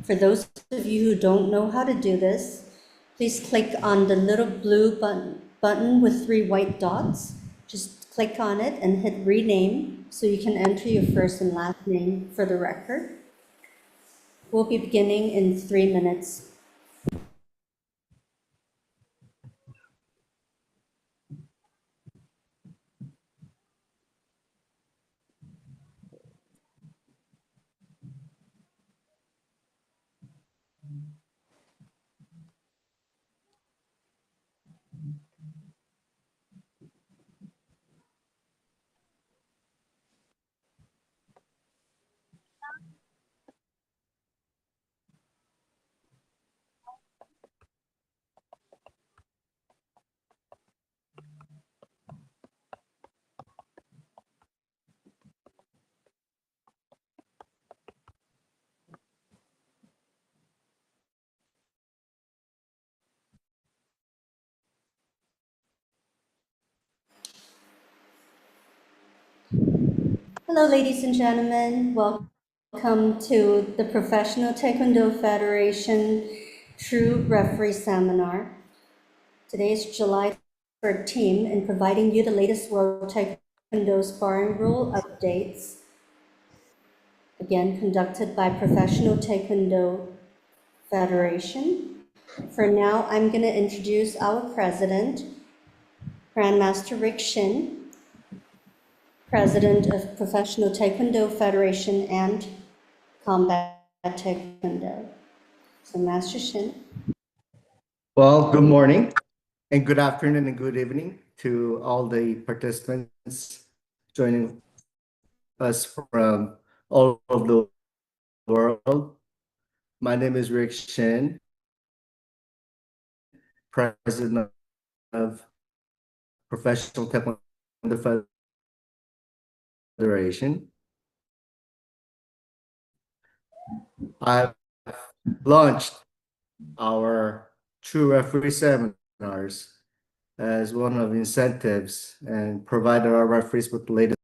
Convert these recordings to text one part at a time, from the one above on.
For those of you who don't know how to do this, please click on the little blue button with 3 white dots. Just click on it and hit rename so you can enter your first and last name for the record. We'll be beginning in 3 minutes. Hello, ladies and gentlemen. Welcome to the Professional Taekwondo Federation TRU Referee Seminar. Today is July 13th, and providing you the latest World Taekwondo sparring rule updates, again conducted by Professional Taekwondo Federation. For now, I'm going to introduce our president, Grandmaster Rick Shin, president of Professional Taekwondo Federation and Combat Taekwondo. So, Master Shin. Well, good morning and good afternoon and good evening to all the participants joining us from all over the world. My name is Rick Shin, president of Professional Taekwondo Federation. I've launched our true referee seminars as one of the incentives and provided our referees with the latest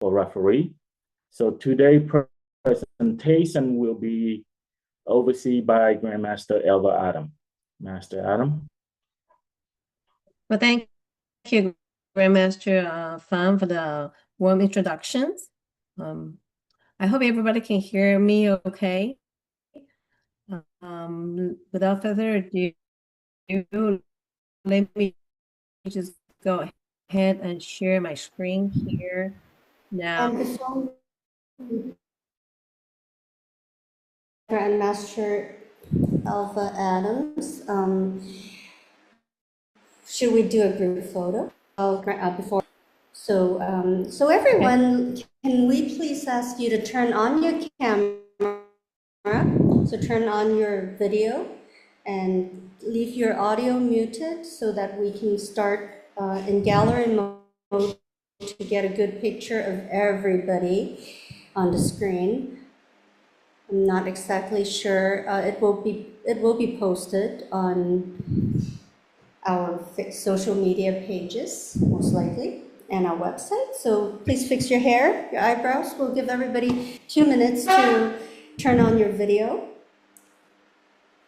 for referee. So today's presentation will be overseen by Grandmaster Elva Adam. Master Adam. Well, thank you, Grandmaster Fan, for the warm introductions. I hope everybody can hear me okay. Without further ado, let me just go ahead and share my screen here now. And before Grandmaster Alpha Adams, should we do a group photo? Before. So everyone, can we please ask you to turn on your camera? So turn on your video and leave your audio muted so that we can start in gallery mode to get a good picture of everybody on the screen. I'm not exactly sure. It will be posted on our social media pages, most likely, and our website. So please fix your hair, your eyebrows. We'll give everybody 2 minutes to turn on your video.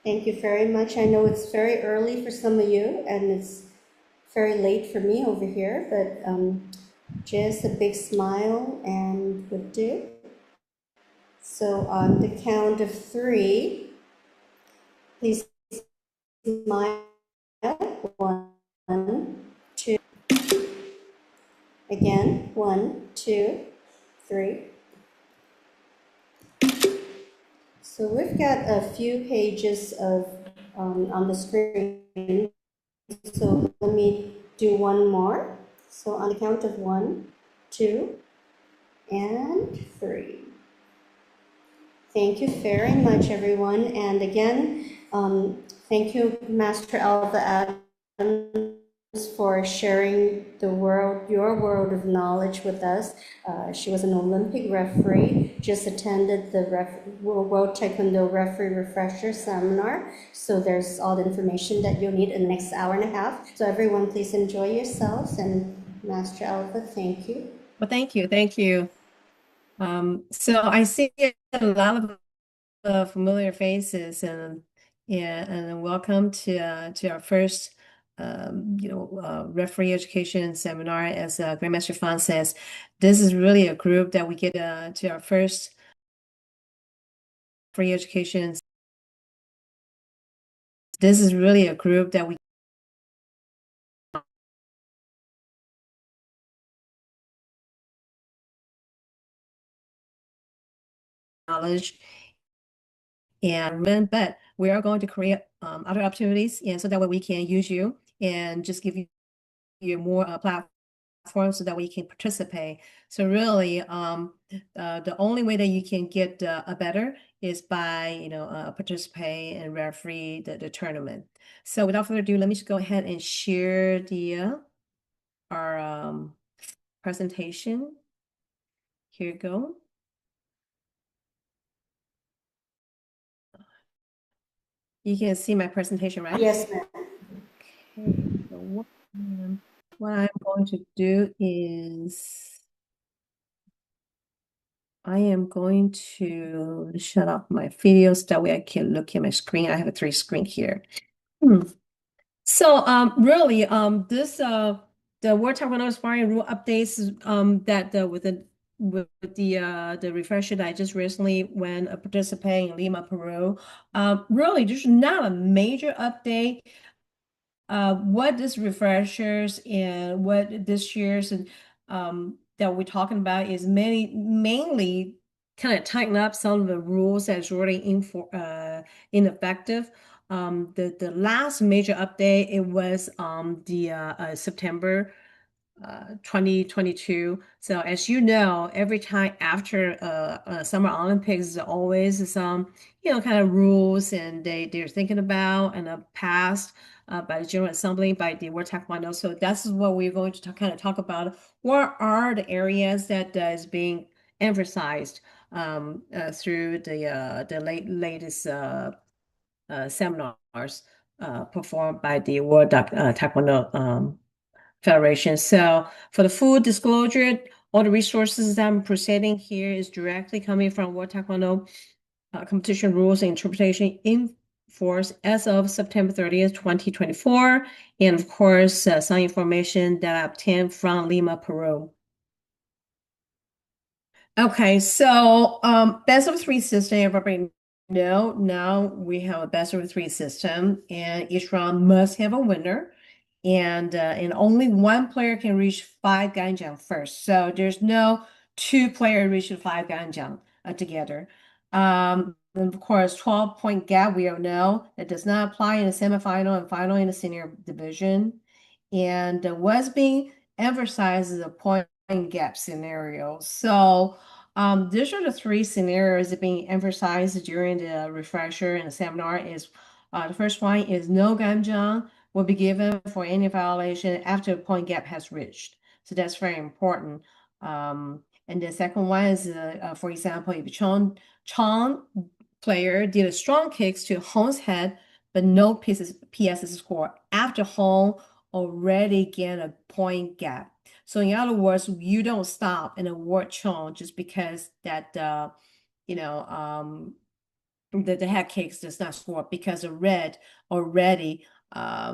Thank you very much. I know it's very early for some of you, and it's very late for me over here, but just a big smile and would do. So on the count of 3, please smile. 1, 2. Again, 1, 2, 3. So we've got a few pages of on the screen. So let me do one more. So on the count of 1, 2, and 3. Thank you very much, everyone. And again, thank you, Master Alva Adams, for sharing your world of knowledge with us. She was an Olympic referee, just attended the World Taekwondo Referee Refresher Seminar. So there's all the information that you'll need in the next hour and a half. So everyone, please enjoy yourselves. And Master Alva, thank you. Well, thank you. Thank you. So I see a lot of familiar faces, and welcome to our first referee education seminar. As Grandmaster Fan says, this is really a group that we get to our first free education. This is really a group that we knowledge and but we are going to create other opportunities, and so that way we can use you and just give you more platforms so that way you can participate. So really, the only way that you can get a better is by participate and referee the tournament. So without further ado, let me just go ahead and share the our presentation. Here you go. You can see my presentation, right? Yes, ma'am. Okay, so what I'm going to do is I am going to shut off my videos, that way I can look at my screen. I have a 3 screen here. So really this the World Taekwondo Sparring rule updates that with the refresher that I just recently went participating in Lima, Peru. Really there's not a major update. What this refreshers and what this year's and that we're talking about is mainly kind of tighten up some of the rules that's already ineffective. The last major update, it was the September 2022. So as you know, every time after Summer Olympics, is always some kind of rules and they're thinking about and passed by the General Assembly, by the World Taekwondo. So that's what we're going to kind of talk about. What are the areas that is being emphasized through the latest seminars performed by the World Taekwondo Federation. So for the full disclosure, All the resources that I'm presenting here is directly coming from World Taekwondo competition rules and interpretation in force as of September 30th, 2024. And of course, some information that I obtained from Lima, Peru. Okay, so best of three system, everybody know now we have a best of three system, and each round must have a winner, and only one player can reach 5 ganjiang first. So there's no two player reaching 5 ganjiang together. And of course, 12-point gap, we all know that does not apply in the semifinal and final in the senior division. And what's being emphasized is a point gap scenario. So these are the three scenarios that being emphasized during the refresher and the seminar. Is the first one is no ganjiang will be given for any violation after a point gap has reached. So that's very important. And the second one is, for example, if Chong player did a strong kicks to Hong's head, but no PSS score after Hong already gained a point gap. So in other words, you don't stop and award Chong just because that the head kicks does not score because the red already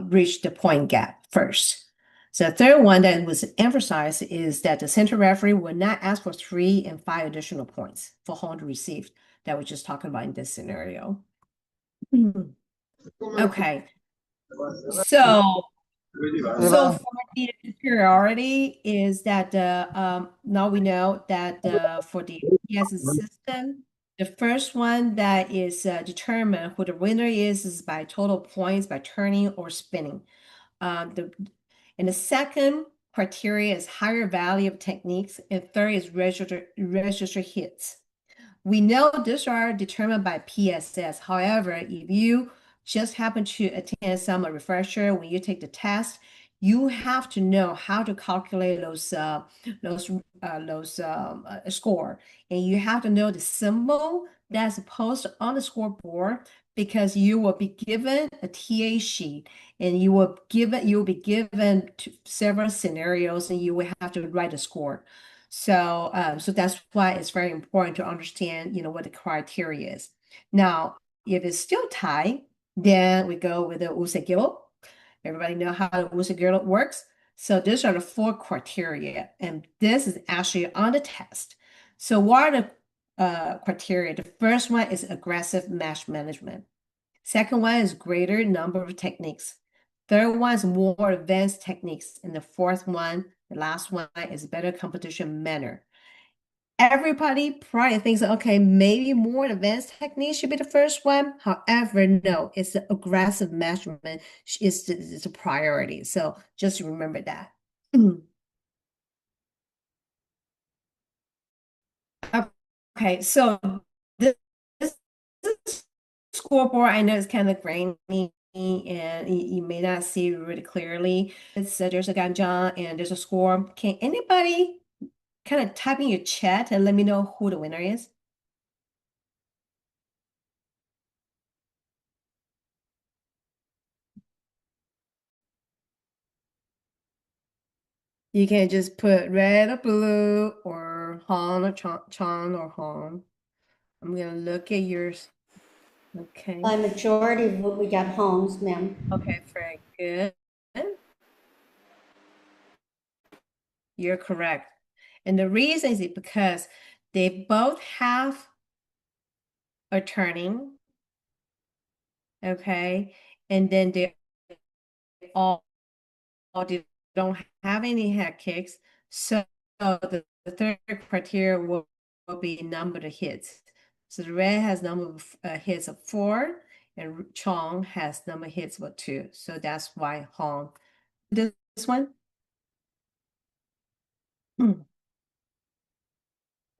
reached the point gap first. So the third one that was emphasized is that the center referee will not ask for 3 and 5 additional points for Hong to receive that we're just talking about in this scenario. Okay, so for the superiority is that now we know that for the PSS system, the first one that is determined who the winner is by total points by turning or spinning. And the second criteria is higher value of techniques, and third is register hits. We know these are determined by PSS. However, if you just happen to attend some refresher when you take the test, you have to know how to calculate those score, and you have to know the symbol that's posted on the scoreboard because you will be given a TA sheet, and you will be given several scenarios, and you will have to write a score. So, so that's why it's very important to understand, what the criteria is. Now, if it's still tied, then we go with the usegiro. Everybody know how the usegiro works. So these are the 4 criteria, and this is actually on the test. So what are the criteria? The first one is aggressive match management. Second one is greater number of techniques. Third one is more advanced techniques. And the fourth one, the last one, is better competition manner. Everybody probably thinks, okay, maybe more advanced techniques should be the first one. However, no, it's the aggressive measurement is the priority. So just remember that. Okay, so this scoreboard, I know it's kind of grainy and you may not see really clearly. It's there's a ganjiang and there's a score. Can anybody kind of type in your chat and let me know who the winner is? You can just put red or blue or Han or Chan or Han. I'm gonna look at yours. Okay. By majority vote, we got Holmes, ma'am. Okay, very good. You're correct. And the reason is because they both have a turning, okay? And then they all don't have any head kicks. So the third criteria will be number of hits. So the red has number of hits of 4, and Chong has number of hits of 2. So that's why Hong. This one.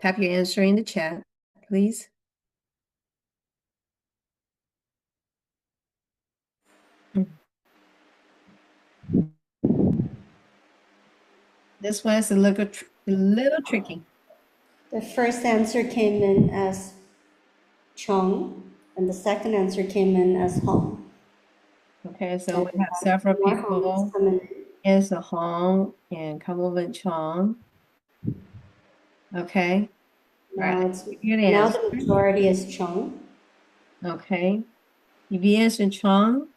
Type your answer in the chat, please. This one is a little tricky. The first answer came in as Chong, and the second answer came in as Hong. Okay, so we have several More people. Hongs coming in. Answer Hong and Kamilvin Chong. Okay. All right, Now let's give you an now answer. the majority is Chung. Okay. If you answer Chong,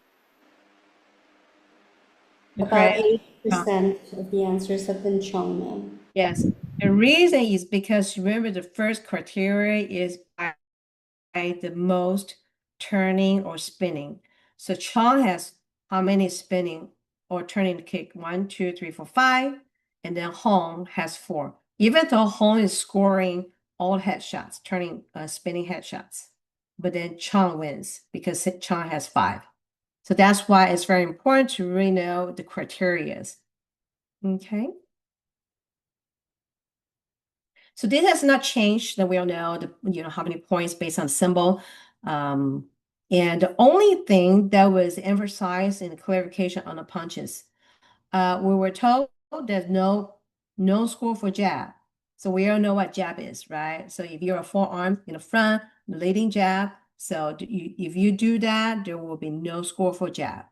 the About correct Chong. 80% of the answers have been Chung, ma'am. Yes. The reason is because remember the first criteria is by the most turning or spinning. So Chong has how many spinning or turning the kick? 1, 2, 3, 4, 5. And then Hong has 4. Even though Hong is scoring all headshots, turning spinning headshots. But then Chong wins because Chong has 5. So that's why it's very important to really know the criteria. Okay. So this has not changed that we all know how many points based on symbol. And the only thing that was emphasized in the clarification on the punches, we were told there's no score for jab. So we all know what jab is, right? So if you're a forearm in the front, leading jab, so if you do that, there will be no score for jab.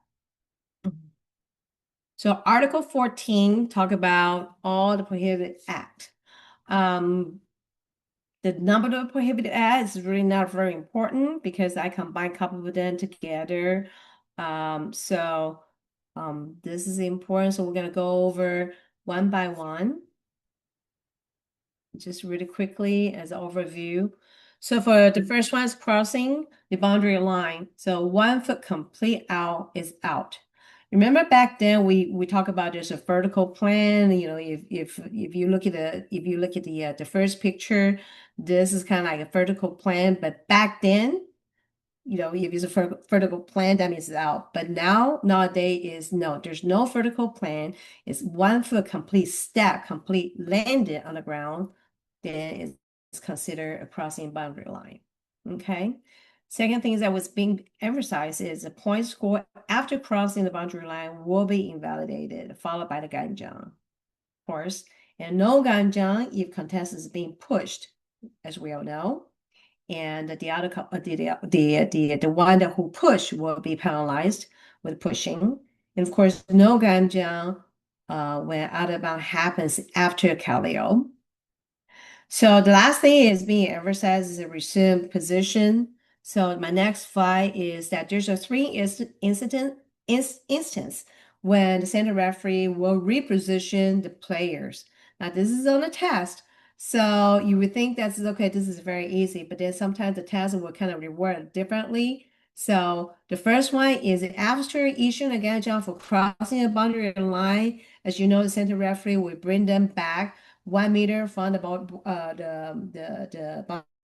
So Article 14 talk about all the prohibited act. The number of prohibited acts is really not very important because I combine a couple of them together. This is important. So we're going to go over one by one, just really quickly as an overview. So for the first one is crossing the boundary line. So 1 foot complete out is out. Remember back then we talked about there's a vertical plan. If you look at the first picture, this is kind of like a vertical plan. But back then, if it's a vertical plan, that means it's out. But nowadays is no, there's no vertical plan. It's 1 foot complete step, complete landed on the ground, then it's considered a crossing boundary line. Okay. Second thing that was being emphasized is the point score after crossing the boundary line will be invalidated, followed by the ganjang, of course. And no ganjang if contestant is being pushed, as we all know. And the other the one that who push will be penalized with pushing. And of course, no ganjang when out of bound happens after Kaleo. So the last thing is being emphasized is a resumed position. So my next slide is that there's a instance when the center referee will reposition the players. Now this is on a test. So you would think that's okay, this is very easy, but then sometimes the test will kind of reward differently. So the first one is after issuing a ganjang for crossing a boundary line, as you know, the center referee will bring them back 1 meter from the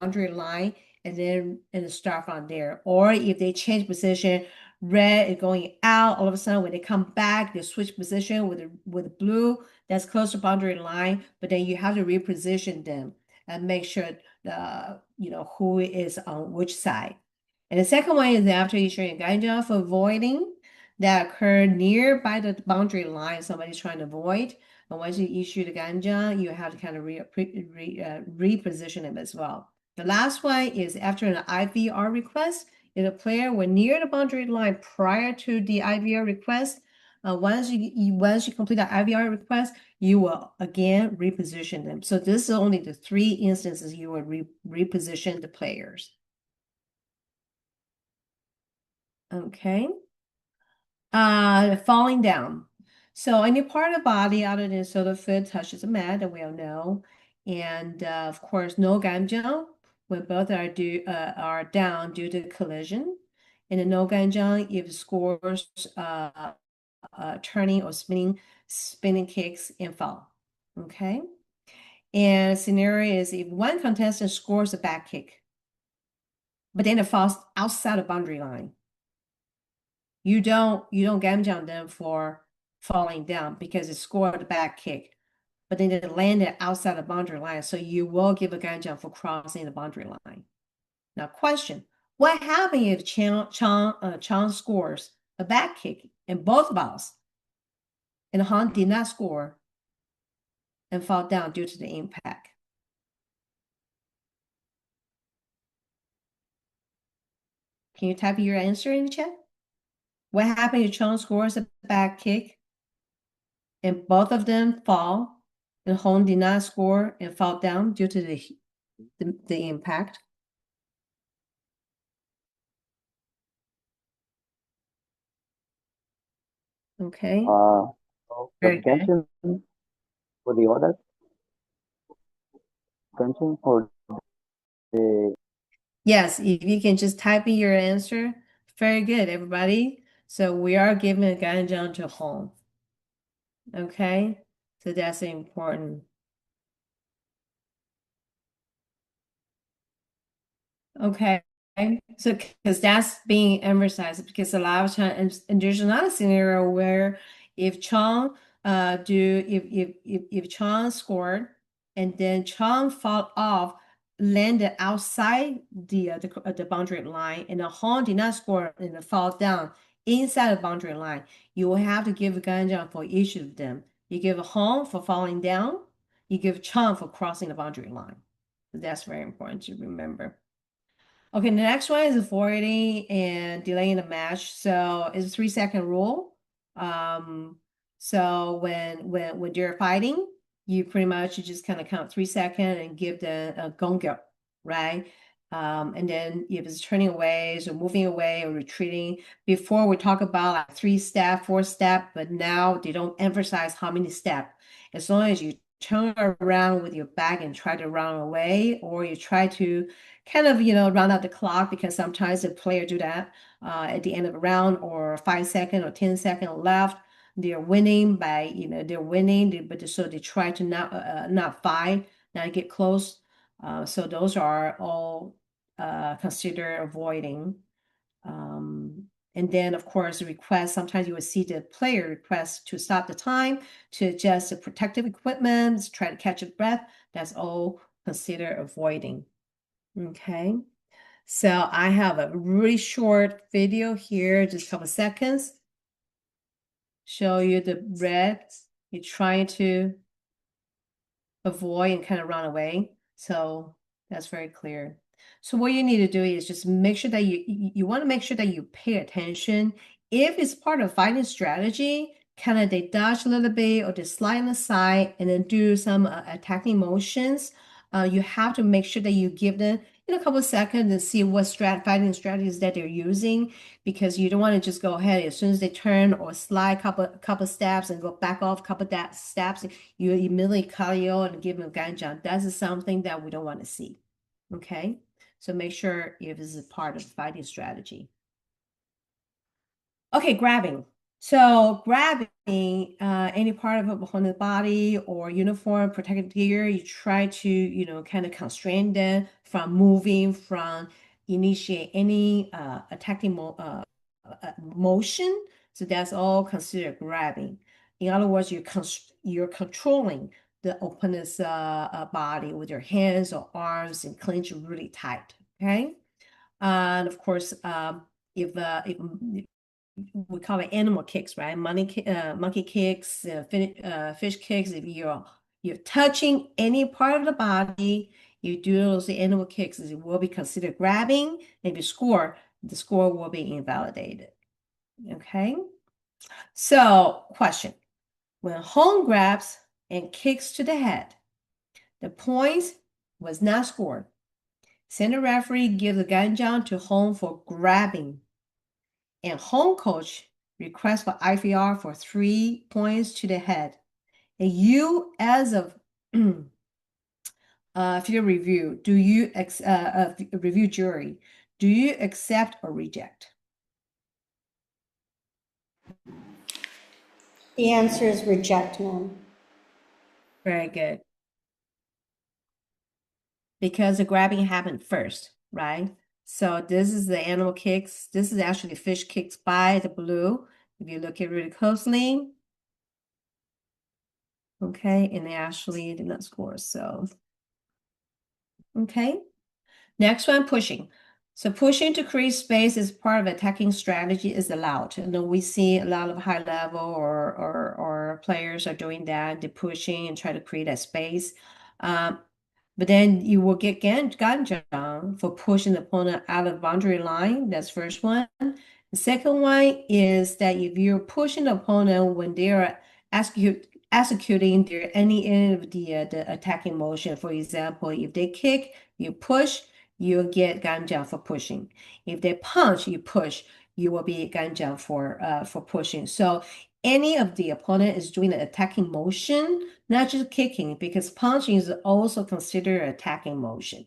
boundary line and start from there. Or if they change position, red is going out, all of a sudden when they come back, they switch position with blue that's close to boundary line, but then you have to reposition them and make sure who is on which side. And the second one is after issuing a guidance for avoiding that occurred nearby the boundary line, somebody's trying to avoid. And once you issue the ganja, you have to kind of reposition them as well. The last one is after an IVR request. If a player were near the boundary line prior to the IVR request, once you complete the IVR request, you will again reposition them. So this is only the 3 instances you will reposition the players. Okay. Falling down. So any part of the body other than sole of the foot touches the mat, that we all know. And of course, no ganjang when both are down due to collision. And the no ganjang if scores turning or spinning kicks and fall. Okay. And scenario is if one contestant scores a back kick, but then it falls outside the boundary line. You don't ganjang them for falling down because it scored a back kick, but then it landed outside the boundary line. So you will give a ganjang for crossing the boundary line. Now, question: what happens if Chang scores a back kick in both balls, and Han did not score and fall down due to the impact? Can you type your answer in the chat? What happens if Chang scores a back kick and both of them fall and Hong did not score and fall down due to the impact. Okay. Very good. Ganshin for the order. Ganshin for the Yes, if you can just type in your answer. Very good, everybody. So we are giving a ganjang to Hong. Okay, so that's important. Okay, so because that's being emphasized, because a lot of times, and there's another scenario where if Chong if Chong scored and then Chong fall off, landed outside the boundary line, and the Hong did not score and then fall down inside the boundary line, you will have to give a ganjang for each of them. You give a Hong for falling down, you give Chong for crossing the boundary line. That's very important to remember. Okay, the next one is avoiding and delaying the match. So it's a 3-second rule. So when you're fighting, you pretty much just kind of count 3 seconds and give the gongyo, right? And then if it's turning away, so moving away or retreating. Before we talk about like 3-step, 4-step, but now they don't emphasize how many steps. As long as you turn around with your back and try to run away, or you try to kind of, run out the clock, because sometimes the player do that at the end of a round, or 5 second or 10 second left. They're winning by, they're winning, but so they try to not fight, not get close. So those are all considered avoiding. And then, of course, the request, sometimes you will see the player request to stop the time, to adjust the protective equipment, try to catch a breath. That's all considered avoiding. Okay, so I have a really short video here, just a couple seconds. Show you the red. You're trying to avoid and kind of run away. So that's very clear. So what you need to do is just make sure that you want to make sure that you pay attention. If it's part of fighting strategy, kind of they dodge a little bit or they slide on the side and then do some attacking motions. You have to make sure that you give them a couple of seconds and see what fighting strategies that they're using, because you don't want to just go ahead as soon as they turn or slide couple steps and go back off couple steps. You immediately cardio and give them a ganjang. That is something that we don't want to see. Okay, so make sure if this is part of fighting strategy. Okay, grabbing. So grabbing any part of opponent's body or uniform protective gear, you try to, kind of constrain them from moving, from initiate any attacking motion. So that's all considered grabbing. In other words, you're controlling the opponent's body with your hands or arms and clench really tight. Okay, and of course, if we call it animal kicks, right? Monkey kicks, fish kicks. If you're touching any part of the body, you do those animal kicks, it will be considered grabbing. And if you score, the score will be invalidated. Okay. So, question: when Hong grabs and kicks to the head, the point was not scored. Center referee gives the ganjang to Hong for grabbing, and home coach requests for IVR for 3 points to the head. And you, as a field review, review jury, do you accept or reject? The answer is reject, ma'am. Very good. Because the grabbing happened first, right? So this is the animal kicks. This is actually fish kicks by the blue. If you look at it really closely. Okay, and they actually did not score. So, okay. Next one, pushing. So pushing to create space is part of attacking strategy is allowed. And then we see a lot of high level or players are doing that. They're pushing and try to create that space. But then you will get ganjang for pushing the opponent out of the boundary line. That's first one. The second one is that if you're pushing the opponent when they are asking executing any of the attacking motion. For example, if they kick, you push, you'll get ganjiang for pushing. If they punch, you push, you will be ganjiang for pushing. So any of the opponent is doing the attacking motion, not just kicking, because punching is also considered attacking motion.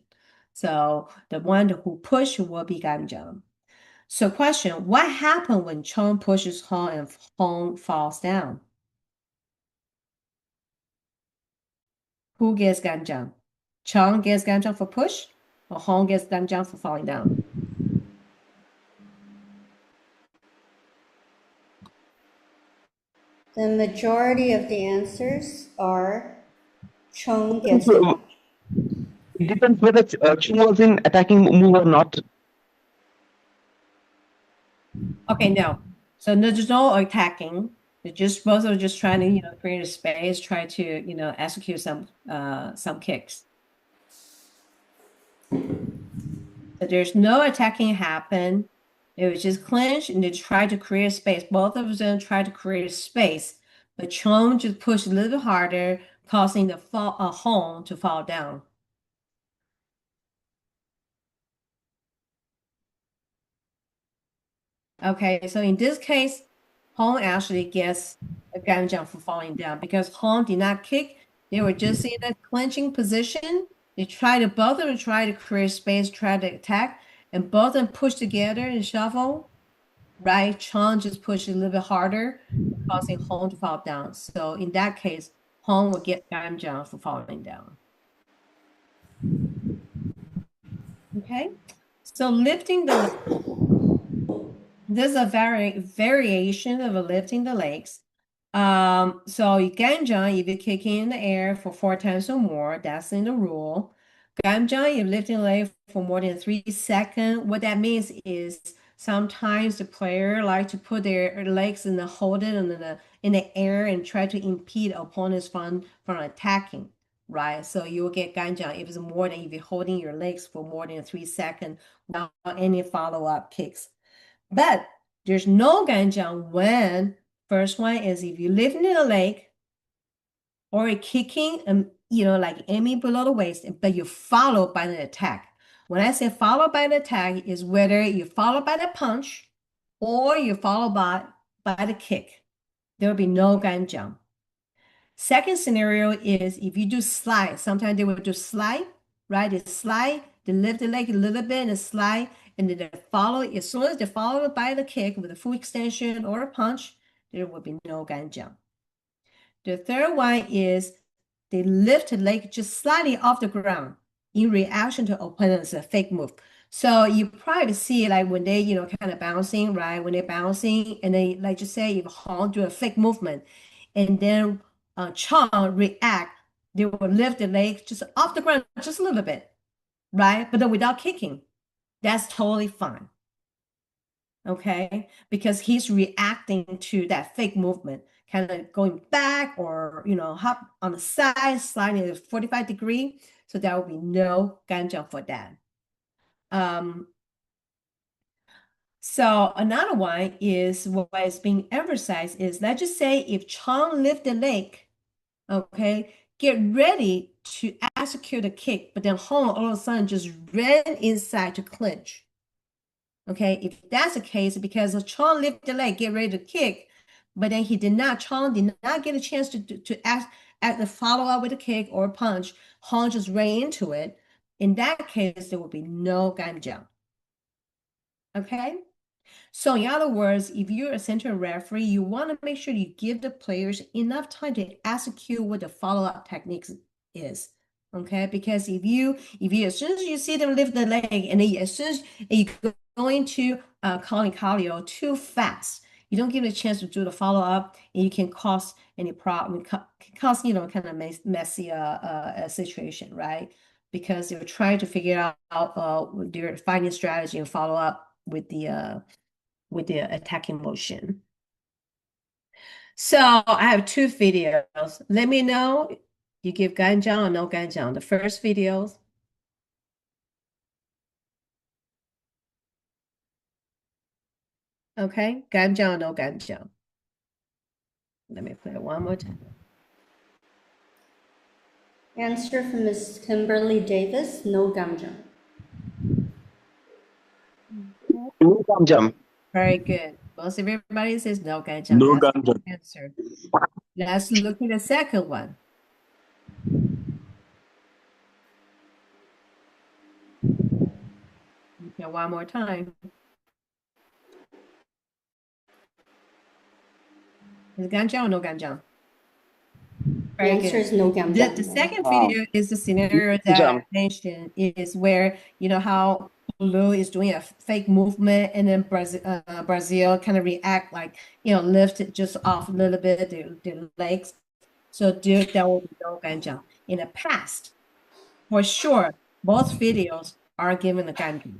So the one who push will be ganjiang. So question, what happened when Chong pushes Hong and Hong falls down? Who gets ganjiang? Chong gets ganjiang for push, or Hong gets ganjiang for falling down? The majority of the answers are Chung gets the It depends whether Chung was in attacking move or not. Okay, no. So there's no attacking. They're just both are just trying to, create a space, try to, execute some kicks. So there's no attacking happen. It was just clinch and they tried to create a space. Both of them tried to create a space, but Chong just pushed a little bit harder, causing the Hong to fall down. Okay, so in this case, Hong actually gets a ganjiang for falling down because Hong did not kick. They were just in a clinching position. Both of them tried to create space, tried to attack, and both of them pushed together and shuffle. Right? Chong just pushed a little bit harder, causing Hong to fall down. So in that case, Hong will get ganjiang for falling down. Okay, so lifting the There's a variation of lifting the legs. So you ganjiang if you kick in the air for 4 times or more, that's in the rule. Ganjiang if lifting the leg for more than 3 seconds. What that means is sometimes the player like to put their legs and hold it in the air and try to impede opponents from attacking. Right, so you will get ganjiang if you're holding your legs for more than 3 seconds without any follow-up kicks. But there's no ganjiang when first one is if you're lifting in a leg or a kicking, like aiming below the waist, but you're followed by an attack. When I say followed by an attack is whether you're followed by the punch or you're followed by the kick. There will be no ganjiang. Second scenario is if you do slide. Sometimes they will do slide, right? They slide, they lift the leg a little bit and slide, and then they follow. As soon as they follow by the kick with a full extension or a punch, there will be no ganjiang. The third one is they lift the leg just slightly off the ground in reaction to opponent's fake move. So you probably see like when they, kind of bouncing, right? When they're bouncing and they, like just say if Hong do a fake movement and then Chong react, they will lift the leg just off the ground just a little bit, right? But then without kicking, that's totally fine. Okay, because he's reacting to that fake movement, kind of going back or hop on the side, sliding at 45 degree. So there will be no ganjiang for that. So another one is what is being emphasized is let's just say if Chong lift the leg, okay, get ready to execute a kick, but then Hong all of a sudden just ran inside to clinch. Okay, if that's the case, because Chong lifted the leg, get ready to kick, but then Chong did not get a chance to act the follow up with a kick or a punch. Hong just ran into it. In that case, there will be no ganjiang. Okay. So in other words, if you're a center referee, you want to make sure you give the players enough time to execute what the follow-up techniques is. Okay, because if you as soon as you see them lift the leg and then as soon as you go into calling cardio too fast, you don't give it a chance to do the follow-up and you can cause any problem, cause kind of messy situation, right? Because they're trying to figure out their fighting strategy and follow up with the attacking motion. So I have 2 videos. Let me know you give ganjiang or no ganjiang. The first videos. Okay, ganjiang or no ganjiang. Let me play it one more time. Answer from Ms. Kimberly Davis, no gamjam. No jump. Very good. Most of everybody says no ganjang. No That's the ganjang. answer. Let's look at the second one. Okay, one more time. Is it ganjang or no ganjang? The Very answer good. is no The gamjam. second video is the scenario that Jump. I mentioned is where, you know, how Blue is doing a fake movement and then Brazil kind of react like, you know, lift it just off a little bit, their legs. So that will be no ganjang. In the past, for sure, both videos are given a ganjang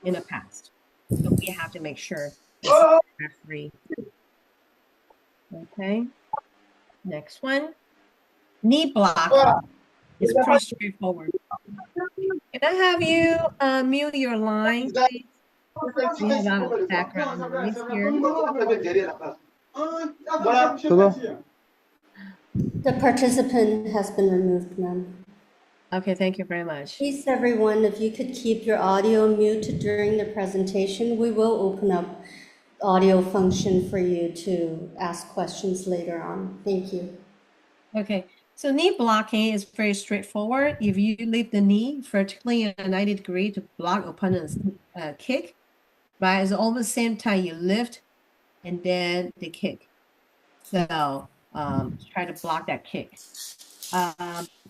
in the past. So we have to make sure it's referee. Okay. Next one. Knee block is pretty straightforward. Can I have you mute your line, please? We have a lot of background noise here. The participant has been removed, ma'am. Okay, thank you very much. Please, everyone, if you could keep your audio muted during the presentation, we will open up audio function for you to ask questions later on. Thank you. Okay, so knee blocking is very straightforward. If you leave the knee vertically at a 90 degree to block opponent's kick, right? It's all the same time you lift and then the kick. So try to block that kick.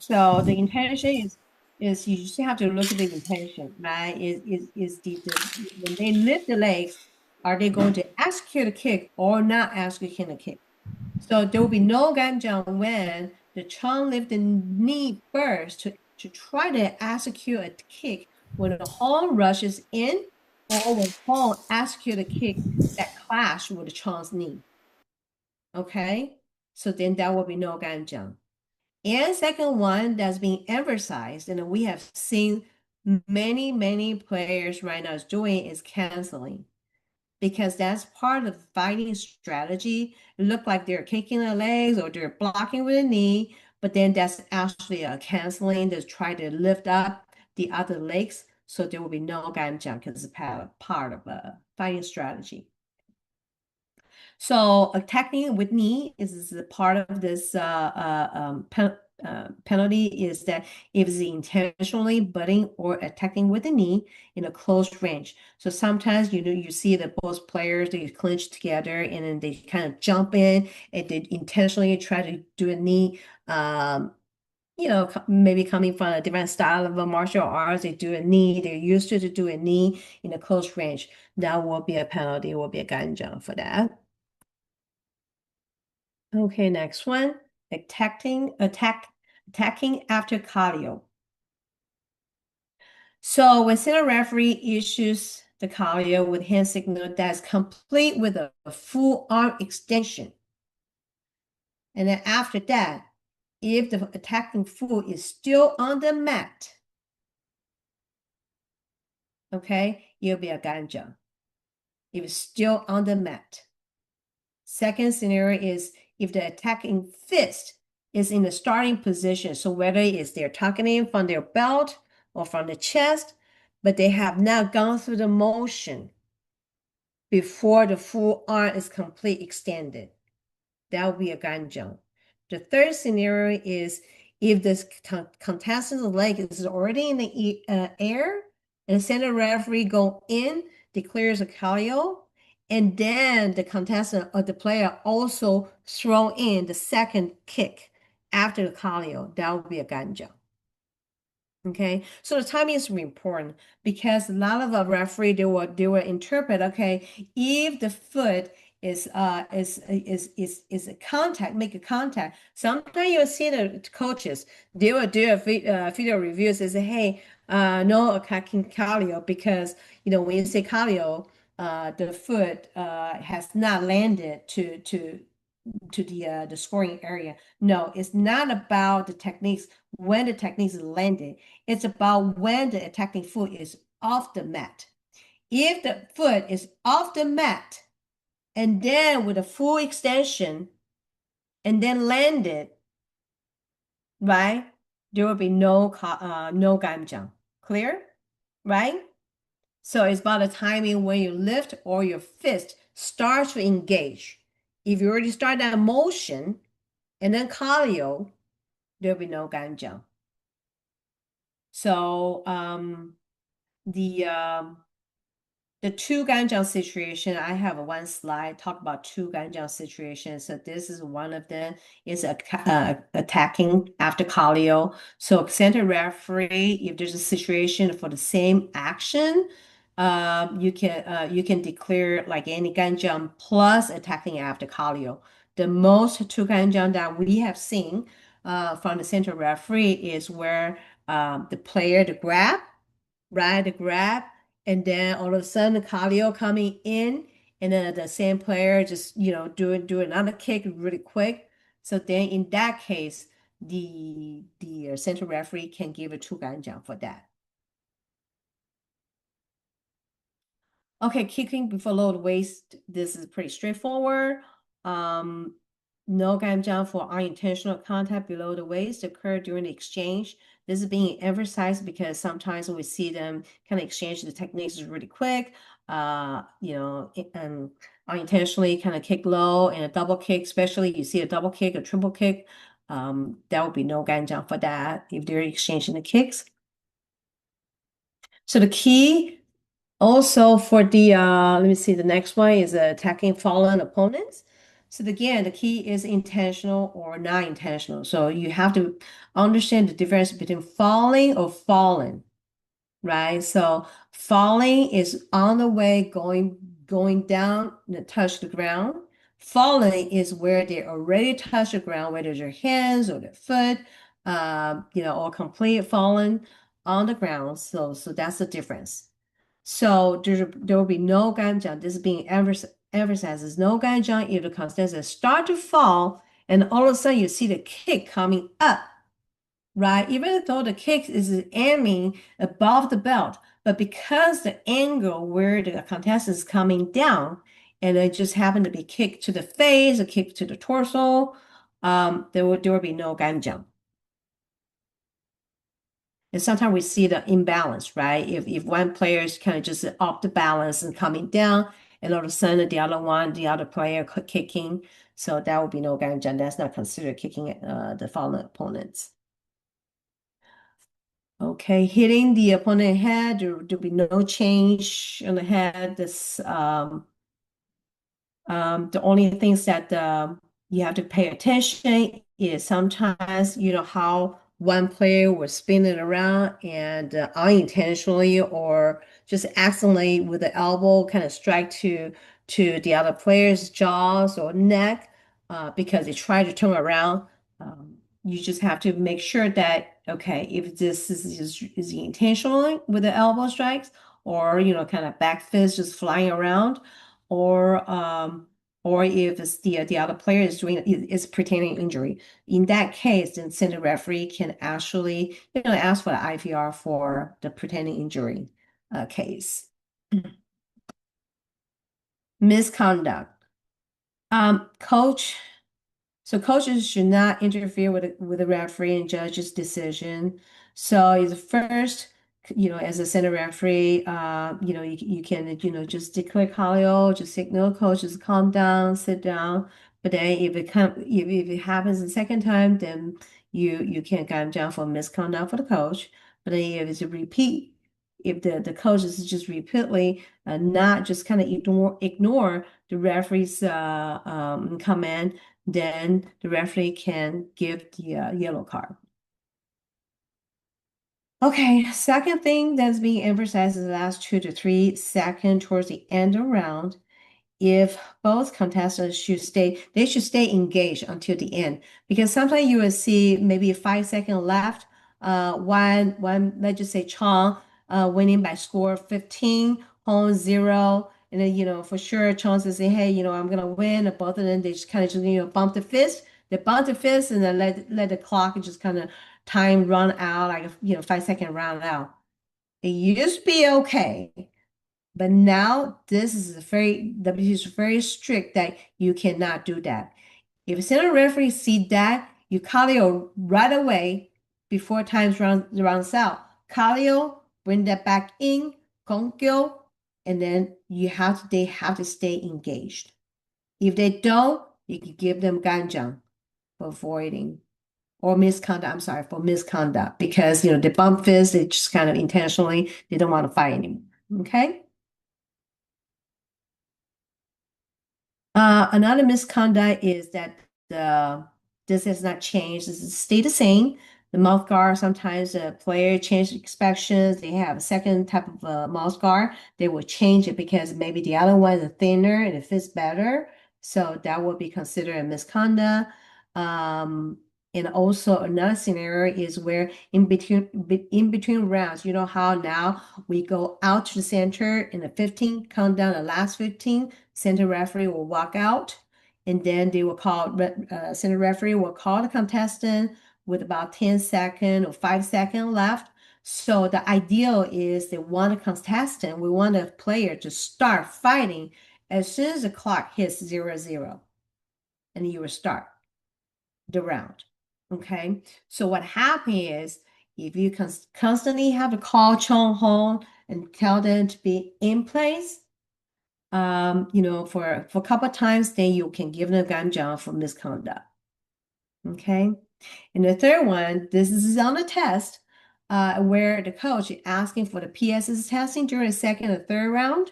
So the intention is you just have to look at the intention, right? Is the when they lift the legs, are they going to execute a kick or not execute a kick? So there will be no ganjang when the Chong lift the knee first to try to execute a kick when the Hong rushes in or when Hong execute a kick that clash with the Chong's knee. Okay, so then that will be no ganjang. And second one that's being emphasized, and we have seen many players right now is doing is canceling, because that's part of the fighting strategy. It look like they're kicking their legs or they're blocking with a knee, but then that's actually a canceling to try to lift up the other legs. So there will be no ganjang because it's part of a fighting strategy. So attacking with knee is a part of this penalty is that if it's intentionally butting or attacking with the knee in a close range. So sometimes you see that both players they clinch together and then they kind of jump in and they intentionally try to do a knee. Maybe coming from a different style of a martial arts, they do a knee. They're used to do a knee in a close range. That will be a penalty. Will be a ganjang for that. Okay, next one. Attacking after cardio. So when center referee issues the cardio with hand signal that's complete with a full arm extension. And then after that, if the attacking foot is still on the mat, okay, it'll be a ganjang. If it's still on the mat. Second scenario is if the attacking fist is in the starting position. So whether it's they're tucking in from their belt or from the chest, but they have not gone through the motion before the full arm is complete extended. That would be a ganjang. The third scenario is if this contestant's leg is already in the air and the center referee go in, declares a KO, and then the contestant or the player also throw in the second kick after the KO, that would be a ganjang. Okay, so the timing is really important because a lot of the referee they will interpret, okay, if the foot is a contact, make a contact. Sometimes you'll see the coaches they will do a video review and say, hey, no attacking cardio because when you say cardio, the foot has not landed to the scoring area. No, it's not about the techniques when the techniques is landed. It's about when the attacking foot is off the mat. If the foot is off the mat and then with a full extension and then landed, right? there will be no no ganjang. Clear? Right? So it's about the timing when you lift or your fist starts to engage. If you already start that motion and then cardio, there'll be no ganjang. So the two ganjang situation, I have one slide talk about two ganjang situations. So this is one of them is attacking after cardio. So center referee, if there's a situation for the same action, you can declare like any ganjang plus attacking after cardio. The most two ganjang that we have seen from the center referee is where the player the grab, right? The grab, and then all of a sudden the cardio coming in, and then the same player just do another kick really quick. So then in that case, the central referee can give a two ganjang for that. Okay, kicking below the waist. This is pretty straightforward. No ganjang for unintentional contact below the waist occur during the exchange. This is being emphasized because sometimes we see them kind of exchange the techniques really quick. Unintentionally kind of kick low and a double kick, especially you see a double kick, a triple kick. That would be no ganjang for that if they're exchanging the kicks. So the key also for the, let me see, the next one is attacking fallen opponents. So again, the key is intentional or not intentional. So you have to understand the difference between falling or fallen, right? So falling is on the way going down and touch the ground. Falling is where they already touch the ground, whether it's your hands or their foot, or complete fallen on the ground. So that's the difference. So there will be no ganjang. This is being emphasized. There's no ganjang if the contestant start to fall and all of a sudden you see the kick coming up, right? Even though the kick is aiming above the belt, but because the angle where the contestant is coming down and it just happened to be kicked to the face, a kick to the torso, there will be no ganjang. And sometimes we see the imbalance, right? If one player is kind of just off the balance and coming down, and all of a sudden the other player kicking, so that would be no ganjang. That's not considered kicking the fallen opponents. Okay, hitting the opponent head, there'll be no change on the head. The only things that you have to pay attention is sometimes, how one player was spinning around and unintentionally or just accidentally with the elbow kind of strike to the other player's jaws or neck because they try to turn around. You just have to make sure that, okay, if this is intentional with the elbow strikes or, kind of back fist just flying around or if it's the other player is pretending injury. In that case, then center referee can actually ask for the IVR for the pretending injury case. Misconduct. Coaches should not interfere with the referee and judge's decision. So the first, as a center referee, you can, just declare cardio, just signal coaches calm down, sit down. But then if it happens the second time, then you can come down for misconduct for the coach. But then if it's a repeat, if the coach is just repeatedly not just kind of ignore the referee's command, then the referee can give the yellow card. Okay, second thing that's being emphasized in the last 2 to 3 seconds towards the end of the round, if both contestants should stay engaged until the end. Because sometimes you will see maybe 5 seconds left, one, let's just say Chong, winning by score 15, Hong 0. And then, for sure, Chong says, hey, I'm going to win. And both of them, they just kind of just, bump the fist. They bump the fist and then let the clock just kind of time run out, like, 5-second round out. It used to be okay. But now this is WT is very strict that you cannot do that. If a center referee see that, you call it right away before times runs out. Kaleo, bring that back in, Gongyo, and then they have to stay engaged. If they don't, you can give them ganjang for avoiding or misconduct. I'm sorry, for misconduct because they bump fists, they just kind of intentionally, they don't want to fight anymore. Okay. Another misconduct is that this has not changed. This is stay the same. The mouth guard, sometimes the player change inspections. They have a second type of mouth guard. They will change it because maybe the other one is thinner and it fits better. So that will be considered a misconduct. And also another scenario is where in between rounds, you know how now we go out to the center in the 15, count down the last 15, center referee will walk out, and then they will call, center referee will call the contestant with about 10 seconds or 5 seconds left. So the ideal is they want a contestant, we want a player to start fighting as soon as the clock hits 0-0, and you will start the round. Okay, so what happens is if you constantly have to call Chong Hong and tell them to be in place, for a couple of times, then you can give them ganjang for misconduct. Okay, and the third one, this is on the test, where the coach is asking for the PSS testing during the second or third round.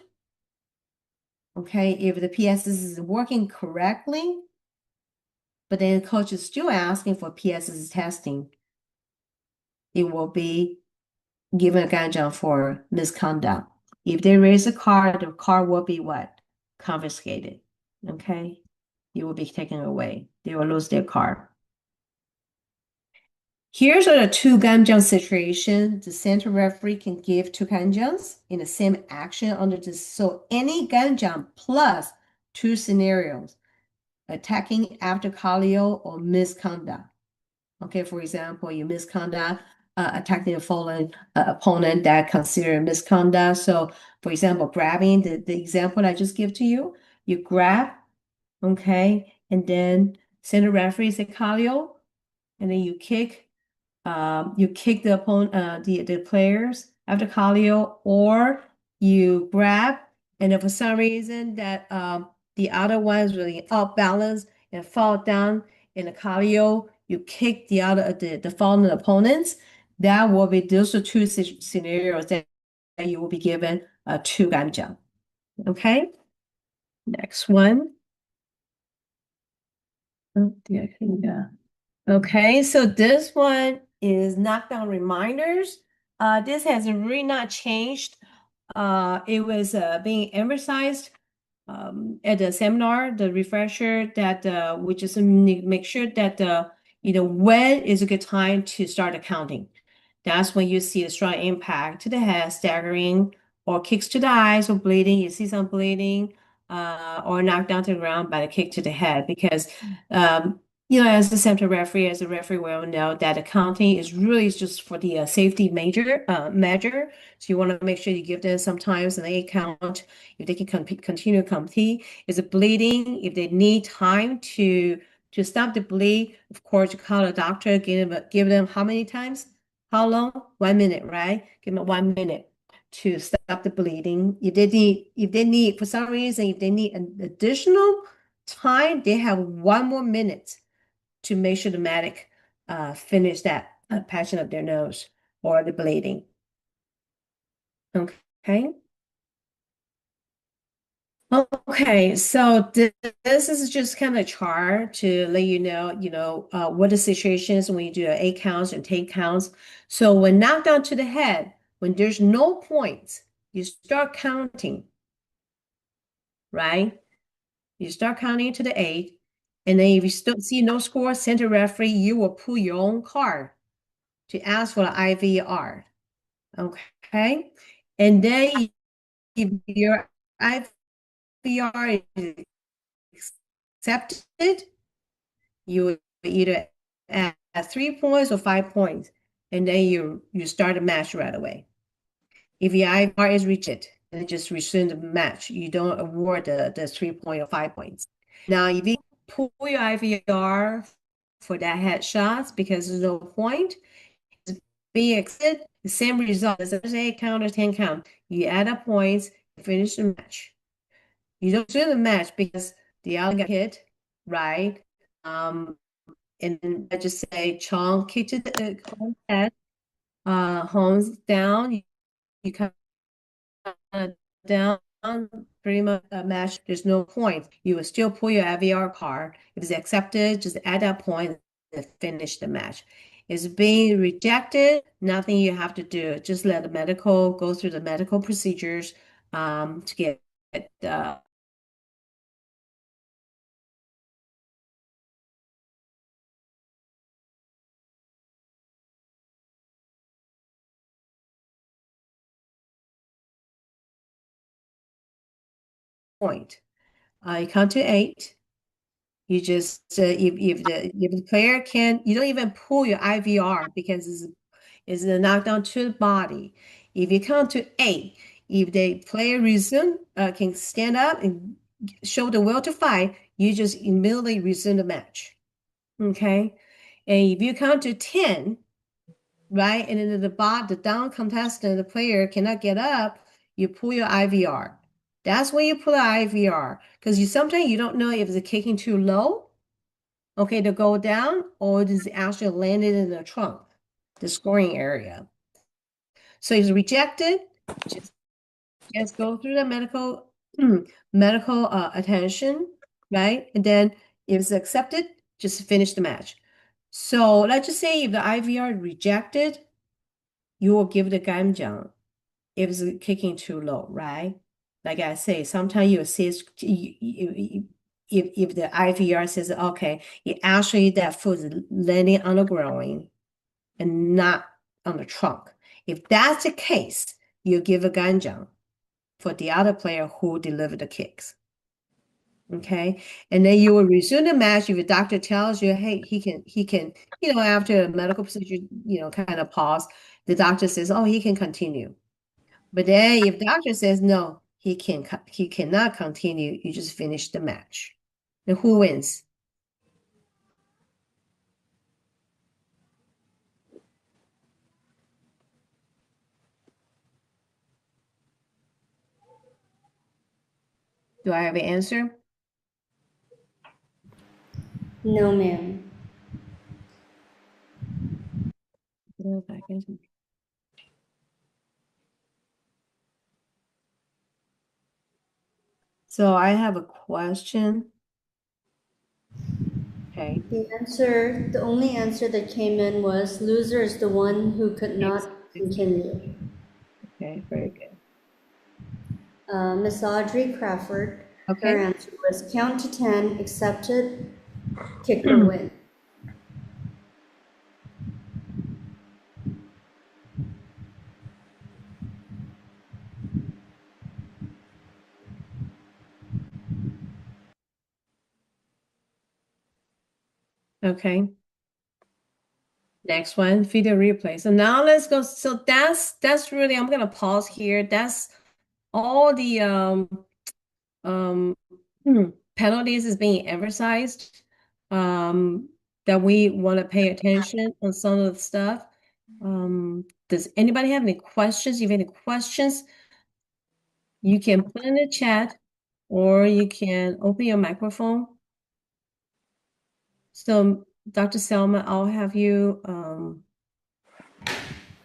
Okay, if the PSS is working correctly, but then the coach is still asking for PSS testing, it will be given a ganjang for misconduct. If they raise a car, the car will be what? Confiscated. Okay, it will be taken away. They will lose their car. Here's the two ganjang situations. The center referee can give two ganjangs in the same action under this. So any ganjang plus two scenarios, attacking after Kaleo or misconduct. Okay, for example, you misconduct, attacking a fallen opponent that considered misconduct. So, for example, grabbing the example I just give to you, you grab, okay, and then center referee say Kaleo, and then you kick the opponent, the players after Kaleo, or you grab, and if for some reason that the other ones really off balance and fall down in the Kaleo, you kick the fallen opponents. That will be those are two scenarios that you will be given two ganjang. Okay, next one. Oh, yeah. Okay, so this one is knockdown reminders. This has really not changed. It was being emphasized at the seminar, the refresher that we just make sure that when is a good time to start accounting. That's when you see a strong impact to the head, staggering, or kicks to the eyes or bleeding. You see some bleeding, or knocked down to the ground by the kick to the head because as the center referee, as a referee will know that accounting is really just for the safety measure. So you want to make sure you give them sometimes an 8 count if they can continue to compete. Is it bleeding? If they need time to stop the bleed, of course, you call a doctor, give them how many times? How long? 1 minute, right? Give them 1 minute to stop the bleeding. If they need for some reason, if they need an additional time, they have 1 more minute to make sure the medic finish that patching of their nose or the bleeding. Okay. Okay, so this is just kind of a chart to let you know, what the situations when you do 8 counts and 10 counts. So when knocked down to the head, when there's no points, you start counting, right? You start counting to the 8, and then if you still see no score, center referee, you will pull your own card to ask for the IVR. Okay, and then if your IVR is accepted, you will either add 3 points or 5 points, and then you start a match right away. If your IVR is rejected, then just resume the match. You don't award the 3 point or 5 points. Now, if you pull your IVR for that headshots because there's no point, Be exit, the same result as 8 count or 10 count. You add up points, finish the match. You don't do the match because the other got hit, right? And then I just say Chong kick to the head, Holmes down, you come down, pretty much a match, there's no point. You will still pull your IVR card. If it's accepted, just add that point and finish the match. If it's being rejected, nothing you have to do. Just let the medical go through the medical procedures to get point. You count to 8. You just if the player can, you don't even pull your IVR because it's a knockdown to the body. If you count to 8, if the player resume can stand up and show the will to fight, you just immediately resume the match. Okay, and if you count to 10, right, and then the down contestant, the player cannot get up, you pull your IVR. That's when you pull the IVR because sometimes you don't know if it's kicking too low, okay, to go down, or is it actually landed in the trunk, the scoring area. So if it's rejected, just go through the medical attention, right? And then if it's accepted, just finish the match. So let's just say if the IVR is rejected, you will give the ganjiang if it's kicking too low, right? Like I say, sometimes you see if the IVR says, okay, actually that foot is landing on the groin and not on the trunk. If that's the case, you give a ganjiang for the other player who delivered the kicks. Okay, and then you will resume the match if the doctor tells you, hey, he can, after a medical procedure, kind of pause. The doctor says, oh, he can continue. But then if the doctor says no, he cannot continue, you just finish the match. And who wins? Do I have an answer? No, ma'am. So I have a question. Okay. The only answer that came in was loser is the one who could not continue. Okay, very good. Miss Audrey Crawford, Okay. her answer was count to 10, accepted, kicker win. Okay. Next one, video replay. So now let's go. So that's really, I'm gonna pause here. That's all the penalties is being emphasized. That we want to pay attention on some of the stuff. Does anybody have any questions? If you have any questions, you can put in the chat or you can open your microphone. So Dr. Selma, I'll have you,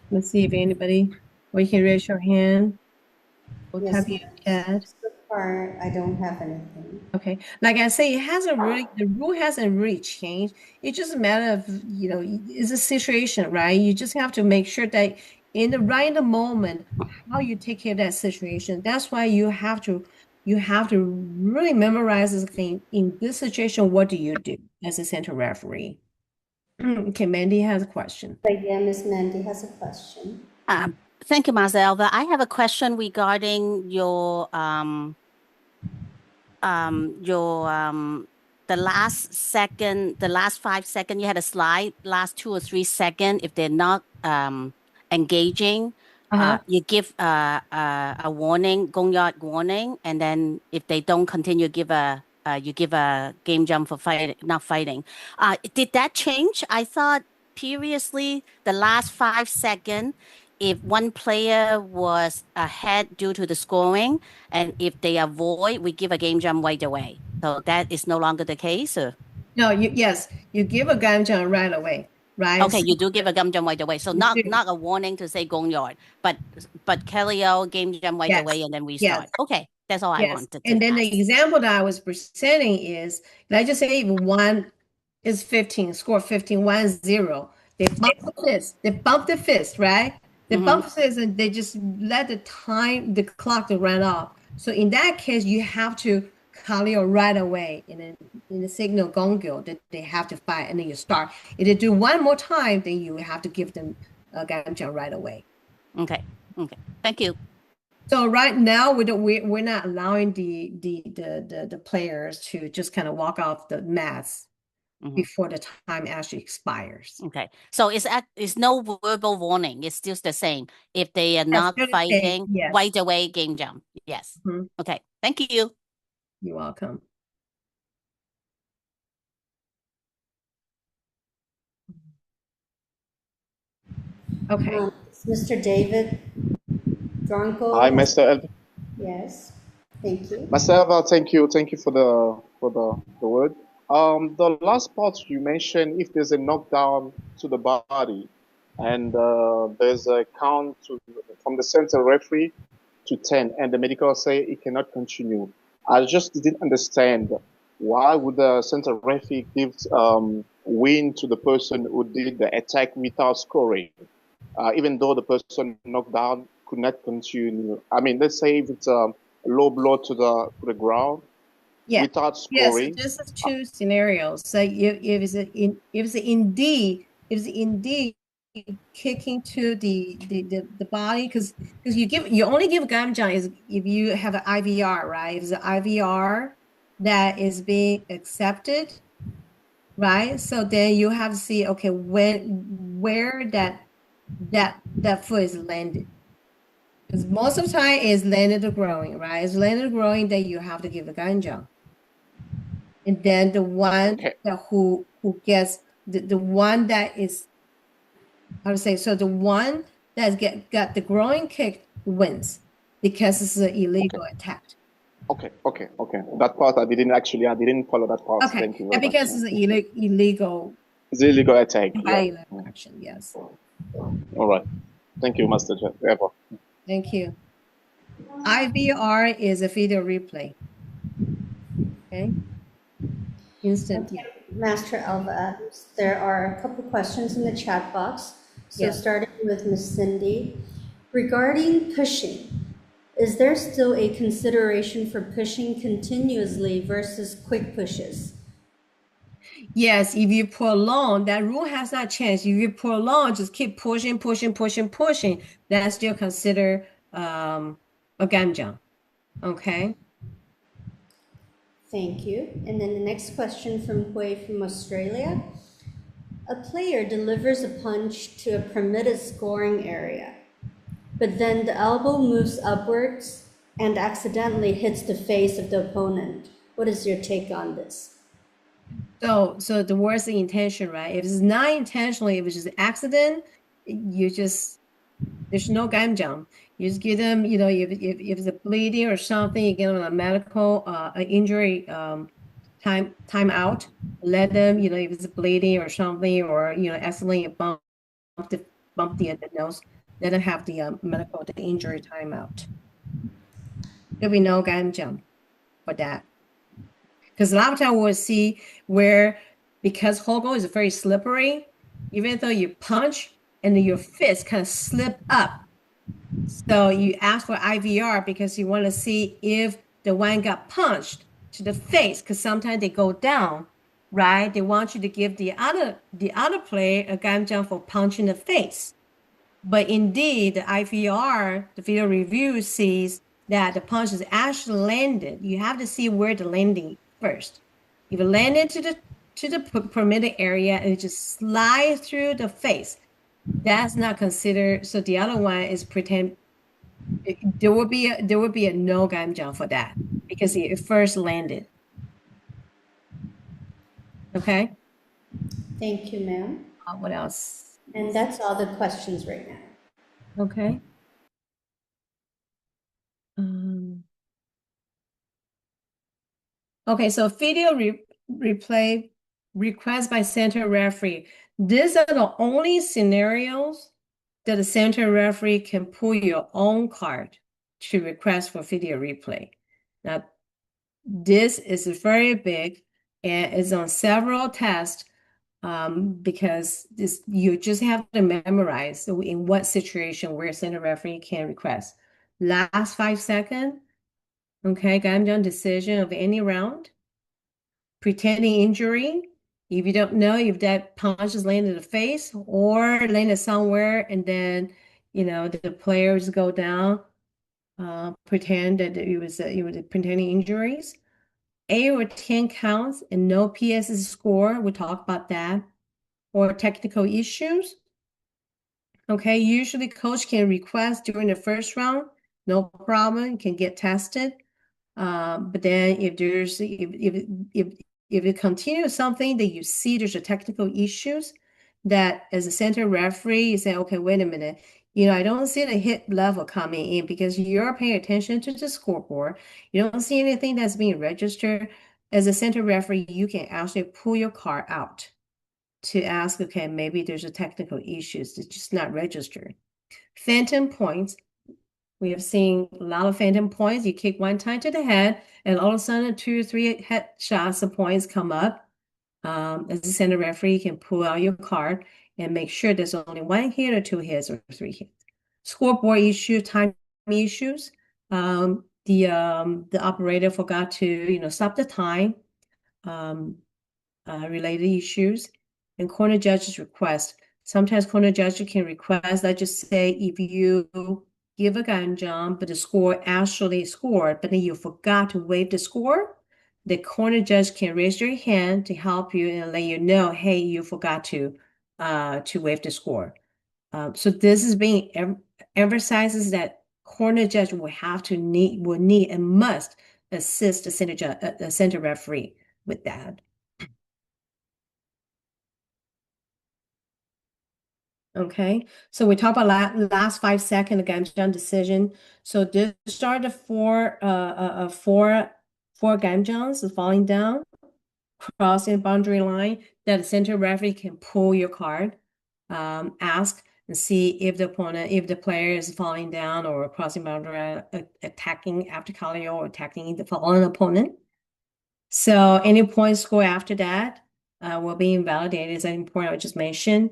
let's see if anybody, or you can raise your hand. We'll Yes, type you in chat. so far, I don't have anything. Okay, like I say, the rule hasn't really changed. It's just a matter of, it's a situation, right? You just have to make sure that in the moment, how you take care of that situation. That's why you have to really memorize this thing. In this situation, what do you do as a center referee? Okay, Mandy has a question. Yeah, Miss Mandy has a question. Thank you, Marzelva. I have a question regarding the last 5 seconds. You had a slide, last 2 or 3 seconds. If they're not engaging, you give a warning, gong yard warning, and then if they don't continue, you give a game jump for not fighting. Did that change? I thought previously, the last 5 seconds, if one player was ahead due to the scoring, and if they avoid, we give a game jump right away. So that is no longer the case? Or? No, yes, you give a game jump right away, right? Okay, So you do give a game jump right away. So you not do. a warning to say gong yard, but carry out game jump right away and then restart. Yes. Okay, that's all I Yes. wanted to And then ask. the example that I was presenting is, let's just say if one is 15, score 15, 1-0. They bump the fist. They bump the fist, right? They bump the fist and they just let the clock to run off. So in that case, you have to call it right away in the signal gongyo that they have to fight, and then you start. If they do one more time, then you have to give them a game jump right away. Okay. Thank you. So right now we're not allowing the players to just kind of walk off the mats before the time actually expires. Okay, so it's no verbal warning. It's still the same. If they are not fighting, yes. right away game jump. Yes. Okay. Thank you. You're welcome. Okay. Mr. David Dronko. Hi, Mr. Elva. Yes, thank you. Mr. Elva, thank you for the word. The last part you mentioned, if there's a knockdown to the body, and there's a count from the center referee to 10, and the medical say it cannot continue. I just didn't understand why would the center referee give win to the person who did the attack without scoring, even though the person knocked down could not continue. I mean, let's say if it's a low blow to the ground without scoring. Yes, this is two scenarios. So if it's indeed kicking to the body, because you only give game jump is if you have an IVR, right? If it's an IVR that is being accepted, right? So then you have to see, okay, where that foot is landed. Because most of the time it's landed or growing, right? It's landed or growing that you have to give a game jump. And then the one that who gets the one that is, how to say, so the one that got the growing kick wins because it's an illegal attack. Okay. That part I didn't follow that part. Okay, Thank you. and because it's an illegal. It's illegal attack. Action, yes. All right. Thank you, Master Eva. Thank you. IVR is a video replay. Okay. Instant. Okay. Master Elva Adams, there are a couple questions in the chat box. So starting with Ms. Cindy, regarding pushing, is there still a consideration for pushing continuously versus quick pushes? Yes, if you prolong, that rule has not changed. If you prolong, just keep pushing, that's still considered a game jump. Okay. Thank you. And then the next question from Hui from Australia. A player delivers a punch to a permitted scoring area, but then the elbow moves upwards and accidentally hits the face of the opponent. What is your take on this? So the word's the intention, right? If it's not intentionally, if it's just an accident, there's no game jump. You just give them, if it's a bleeding or something, you give them a medical injury time out. Let them, if it's bleeding or something, or accidentally bump the nose, let them have the medical injury time out. There'll be no game jump for that. Because a lot of times we'll see where, because Hogo is very slippery, even though you punch and then your fist kind of slip up. So you ask for IVR because you want to see if the one got punched to the face, because sometimes they go down, right? They want you to give the other player a game jump for punching the face. But indeed, the IVR, the video review, sees that the punch is actually landed. You have to see where the landing first. If it landed to the permitted area and it just slides through the face, that's not considered. So the other one is pretend. There will be a no game jump for that because it first landed. Okay. Thank you, ma'am. What else? And that's all the questions right now. Okay. Okay, so video replay request by center referee. These are the only scenarios that the center referee can pull your own card to request for video replay. Now, this is very big and is on several tests because you just have to memorize so in what situation where center referee can request. Last 5 seconds, okay, Gamjang decision of any round. Pretending injury, if you don't know if that punch is landed in the face or landed somewhere and then, the players go down, pretend that it was pretending injuries. 8 or 10 counts and no PS score, we'll talk about that. Or technical issues. Okay, usually coach can request during the first round, no problem, can get tested. But then if it continues something that you see there's a technical issues that as a center referee, you say, okay, wait a minute, I don't see the hit level coming in because you're paying attention to the scoreboard. You don't see anything that's being registered. As a center referee, you can actually pull your card out to ask, okay, maybe there's a technical issues. It's just not registered. Phantom points. We have seen a lot of phantom points. You kick one time to the head, and all of a sudden, 2 or 3 head shots of points come up. As a center referee, you can pull out your card and make sure there's only 1 hit or 2 hits or 3 hits. Scoreboard issue, time issues. The operator forgot to stop the time. Related issues, and corner judges request. Sometimes corner judges can request, let's just say if you give a ganjang, but the score actually scored, but then you forgot to waive the score, the corner judge can raise your hand to help you and let you know, hey, you forgot to waive the score. So this is being emphasizes that corner judge will need and must assist the center referee with that. Okay, so we talk about last 5 seconds Gamjang decision. So this started four Gamjangs falling down, crossing boundary line that the center referee can pull your card, ask and see if the player is falling down or crossing boundary, attacking after Kaleo or attacking the fallen opponent. So any points scored after that will be invalidated, as an point I just mentioned.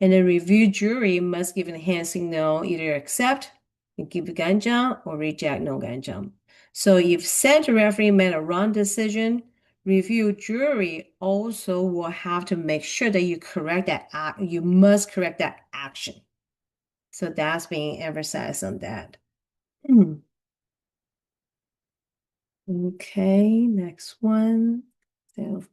And the review jury must give a hand signal, either accept and give a ganjang or reject no ganjang. So if center referee made a wrong decision, review jury also will have to make sure that you must correct that action. So that's being emphasized on that. Okay, next one. So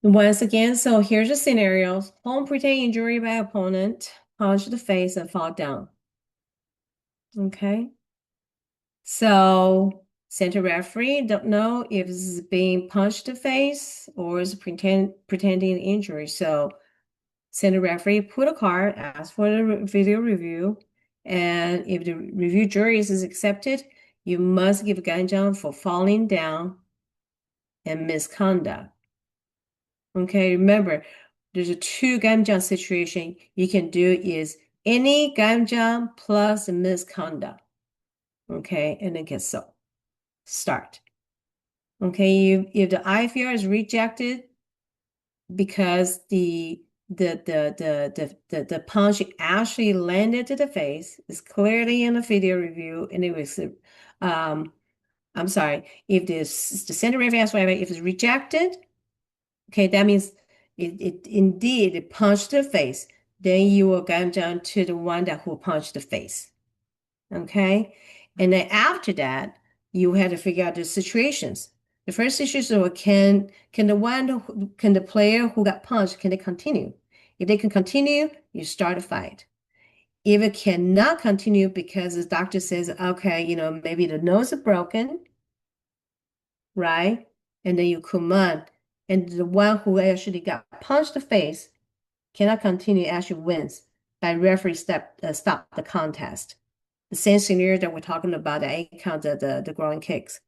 once again, so here's the scenarios. Home pretend injury by opponent, punch the face and fall down. Okay. So center referee don't know if it's being punched the face or is pretending injury. So center referee put a card, ask for the video review, and if the review jury is accepted, you must give ganjang for falling down and misconduct. Okay, remember, there's a 2 ganjang situation you can do is any ganjang plus misconduct. Okay, and then get so start. Okay, if the IVR is rejected because the punch actually landed to the face, is clearly in the video review, and it was I'm sorry, if the center referee asks whatever, if it's rejected. Okay, that means it indeed punched the face. Then you will go down to the one who punched the face. Okay, and then after that, you have to figure out the situations. The first situation is can the player who got punched, can they continue? If they can continue, you start a fight. If it cannot continue because the doctor says, okay, maybe the nose is broken, right? and then you command, and the one who actually got punched in the face cannot continue, actually wins by referee stop the contest. The same scenario that we're talking about, the 8 count, the groin kicks.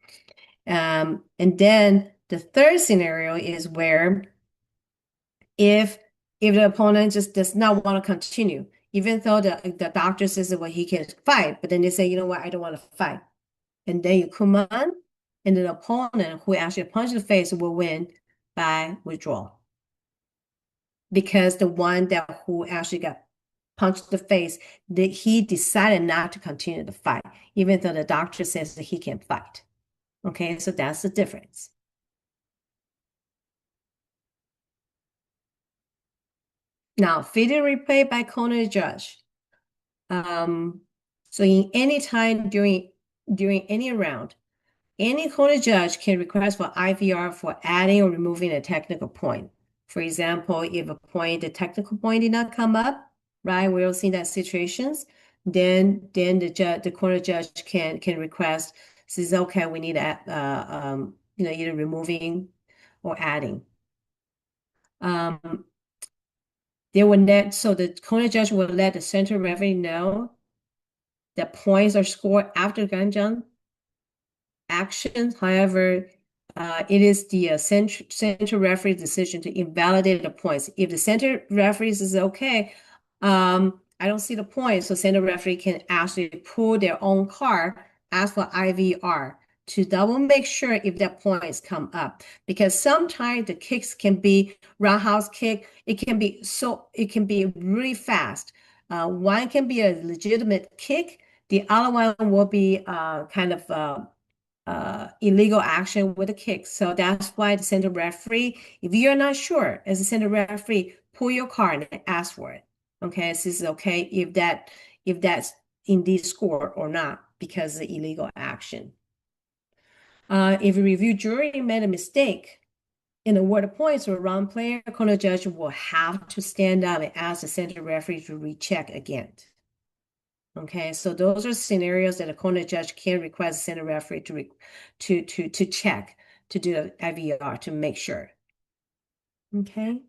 And then the third scenario is where if the opponent just does not want to continue, even though the doctor says well he can fight, but then they say, you know what, I don't want to fight. And then you command, and the opponent who actually punched the face will win by withdrawal. Because the one who actually got punched the face, he decided not to continue the fight, even though the doctor says that he can fight. Okay, so that's the difference. Now, video replay by corner judge. So in any time during any round, any corner judge can request for IVR for adding or removing a technical point. For example, if the technical point did not come up, right? We all see that situations. Then the corner judge can request, says, okay, we need either removing or adding. So the corner judge will let the center referee know that points are scored after ganjang action. However, it is the center referee's decision to invalidate the points. If the center referee says, okay, I don't see the point, so center referee can actually pull their own card, ask for IVR to double make sure if that points come up. Because sometimes the kicks can be roundhouse kick. It can be really fast. One can be a legitimate kick. The other one will be kind of illegal action with a kick. So that's why the center referee, if you're not sure as a center referee, pull your card and ask for it. Okay, this is okay if that's indeed scored or not because of the illegal action. If a review jury made a mistake in award of points or wrong player, corner judge will have to stand up and ask the center referee to recheck again. Okay, so those are scenarios that a corner judge can request a center referee to check, to do the IVR to make sure. Okay,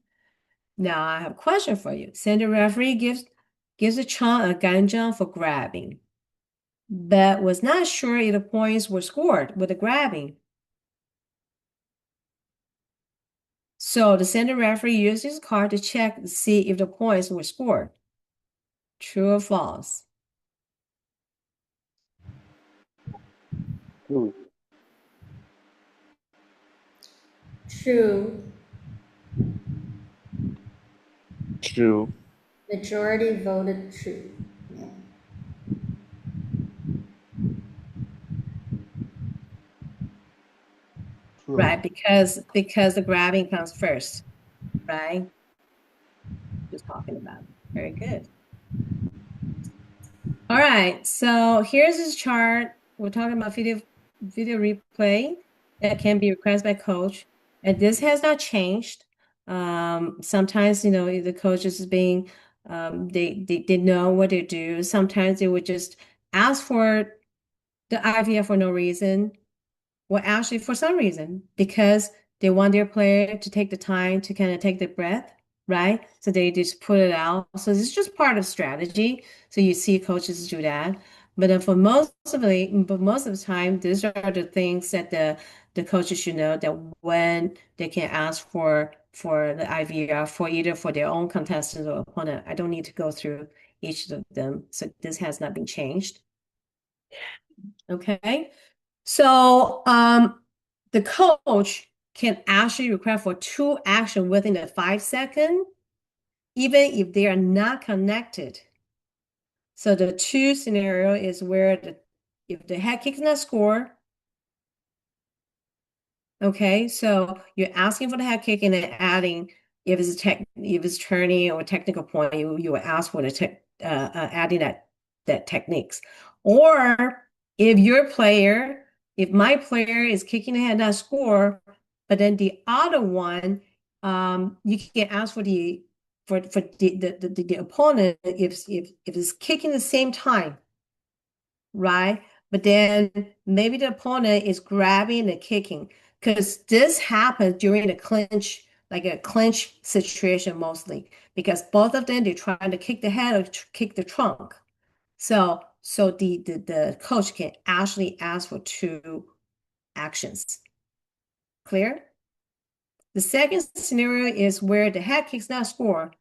now I have a question for you. Center referee gives a Chang a ganjang for grabbing, but was not sure if the points were scored with the grabbing. So the center referee used his card to check to see if the points were scored. True or false? True. True. True. Majority voted true. Yeah. True. Right, because the grabbing comes first, right? Just talking about it. Very good. All right, so here's this chart. We're talking about video replay that can be requested by coach, and this has not changed. Sometimes, the coaches is being, they know what they do. Sometimes they would just ask for the IVF for no reason. Well, actually, for some reason, because they want their player to take the time to kind of take the breath, right? So they just put it out. So this is just part of strategy. So you see coaches do that. But then for most of the time, these are the things that the coaches should know that when they can ask for the IVR for either for their own contestants or opponent. I don't need to go through each of them. So this has not been changed. Okay. So the coach can actually request for 2 action within the 5 second, even if they are not connected. So the 2 scenario is where if the head kick is not scored, okay, so you're asking for the head kick and then adding if it's turning or technical point, you will ask for the adding that techniques. Or if my player is kicking the head not score, but then the other one, you can ask for the opponent if it's kicking the same time, right? But then maybe the opponent is grabbing and kicking. because this happened during a clinch, like a clinch situation mostly, because both of them, they're trying to kick the head or kick the trunk. So the coach can actually ask for two actions. Clear? The second scenario is where the head kick's not scored,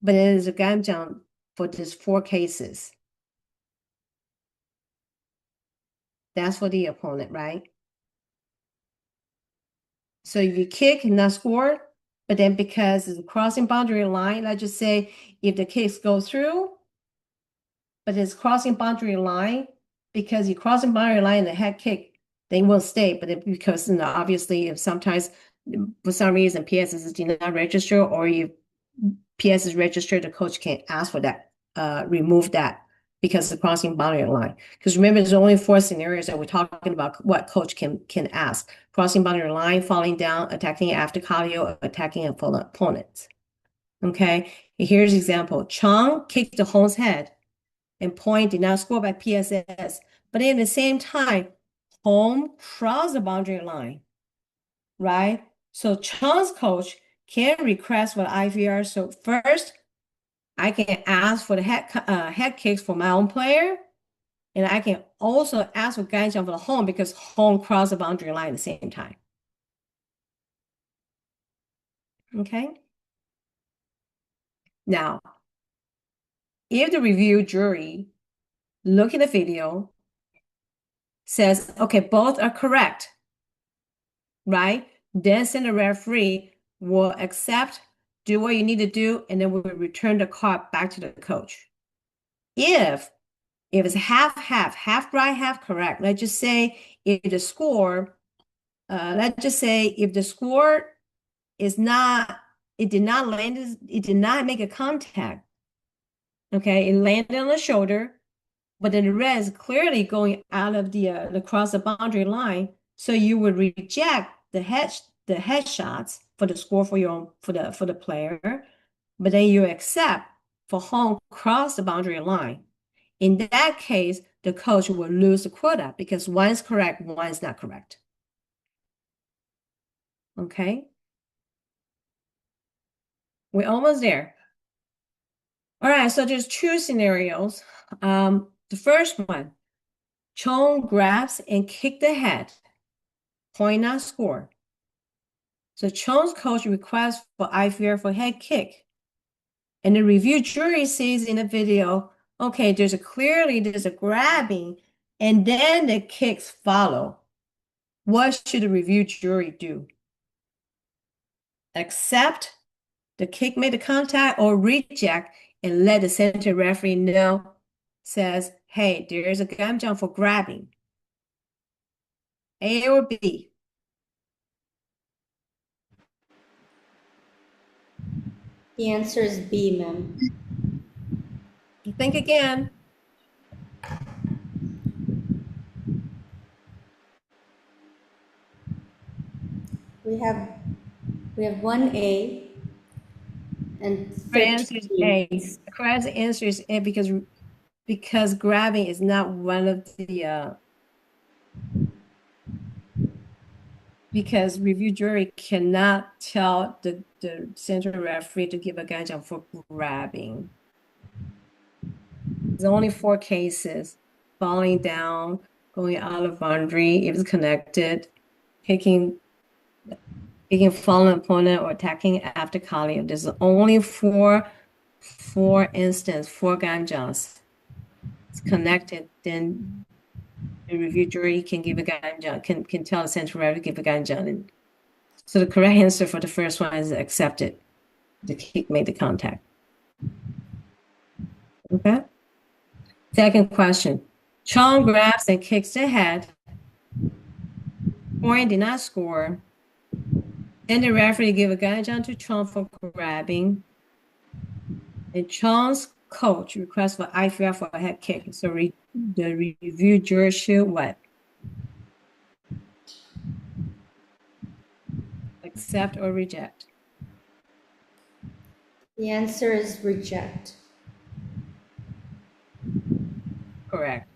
but it is a ganjang for these 4 cases. That's for the opponent, right? So if you kick not score, but then because it's a crossing boundary line, let's just say if the kicks go through, but it's crossing boundary line, because you crossing boundary line and the head kick, they will stay. But because obviously, if sometimes for some reason PSS did not register, or if PS is registered, the coach can ask for that, remove that because the crossing boundary line. Because remember, there's only 4 scenarios that we're talking about what coach can ask: crossing boundary line, falling down, attacking after cardio, attacking opponents. Okay, here's an example. Chang kicked the Hong's head, and point did not score by PSS. But at the same time, Hong crossed the boundary line, right? So Chang's coach can request for the IVR. So first, I can ask for the head kicks for my own player, and I can also ask for ganjang for the Hong because Hong crossed the boundary line at the same time. Okay. Now, if the review jury look at the video, says, okay, both are correct, right? Then send the referee will accept, do what you need to do, and then we'll return the card back to the coach. If it's half right, half correct, let's just say if the score, let's just say if the score is not, it did not land, it did not make a contact. Okay, it landed on the shoulder, but then the red is clearly going out of the cross the boundary line. So you would reject the headshots for the score for your for the player, but then you accept for Hong cross the boundary line. In that case, the coach will lose the quota because one is correct, one is not correct. Okay, we're almost there. All right, so there's 2 scenarios. The first one, Chong grabs and kick the head, point not score. So Chong's coach requests for IVR for head kick. And the review jury sees in the video, okay, there's a grabbing, and then the kicks follow. What should the review jury do? Accept the kick made the contact or reject and let the center referee know, says, hey, there's a ganjang for grabbing. A or B? The answer is B, ma'am. Think again. We have 1A and The answer is 13. A. The correct answer is A because grabbing is not one of the because review jury cannot tell the central referee to give a ganjang for grabbing. There's only 4 cases: falling down, going out of boundary if it's connected, kicking fallen opponent, or attacking after cardio. There's only 4 instances, 4 ganjangs. It's connected, then the review jury can give a ganjang, can tell the central referee to give a ganjang. So the correct answer for the first one is accepted. The kick made the contact. Okay. Second question. Chong grabs and kicks the head. Point did not score. Then the referee give a ganjang to Chong for grabbing. And Chong's coach requests for IVR for a head kick. So the review jury should what? Accept or reject? The answer is reject. Correct.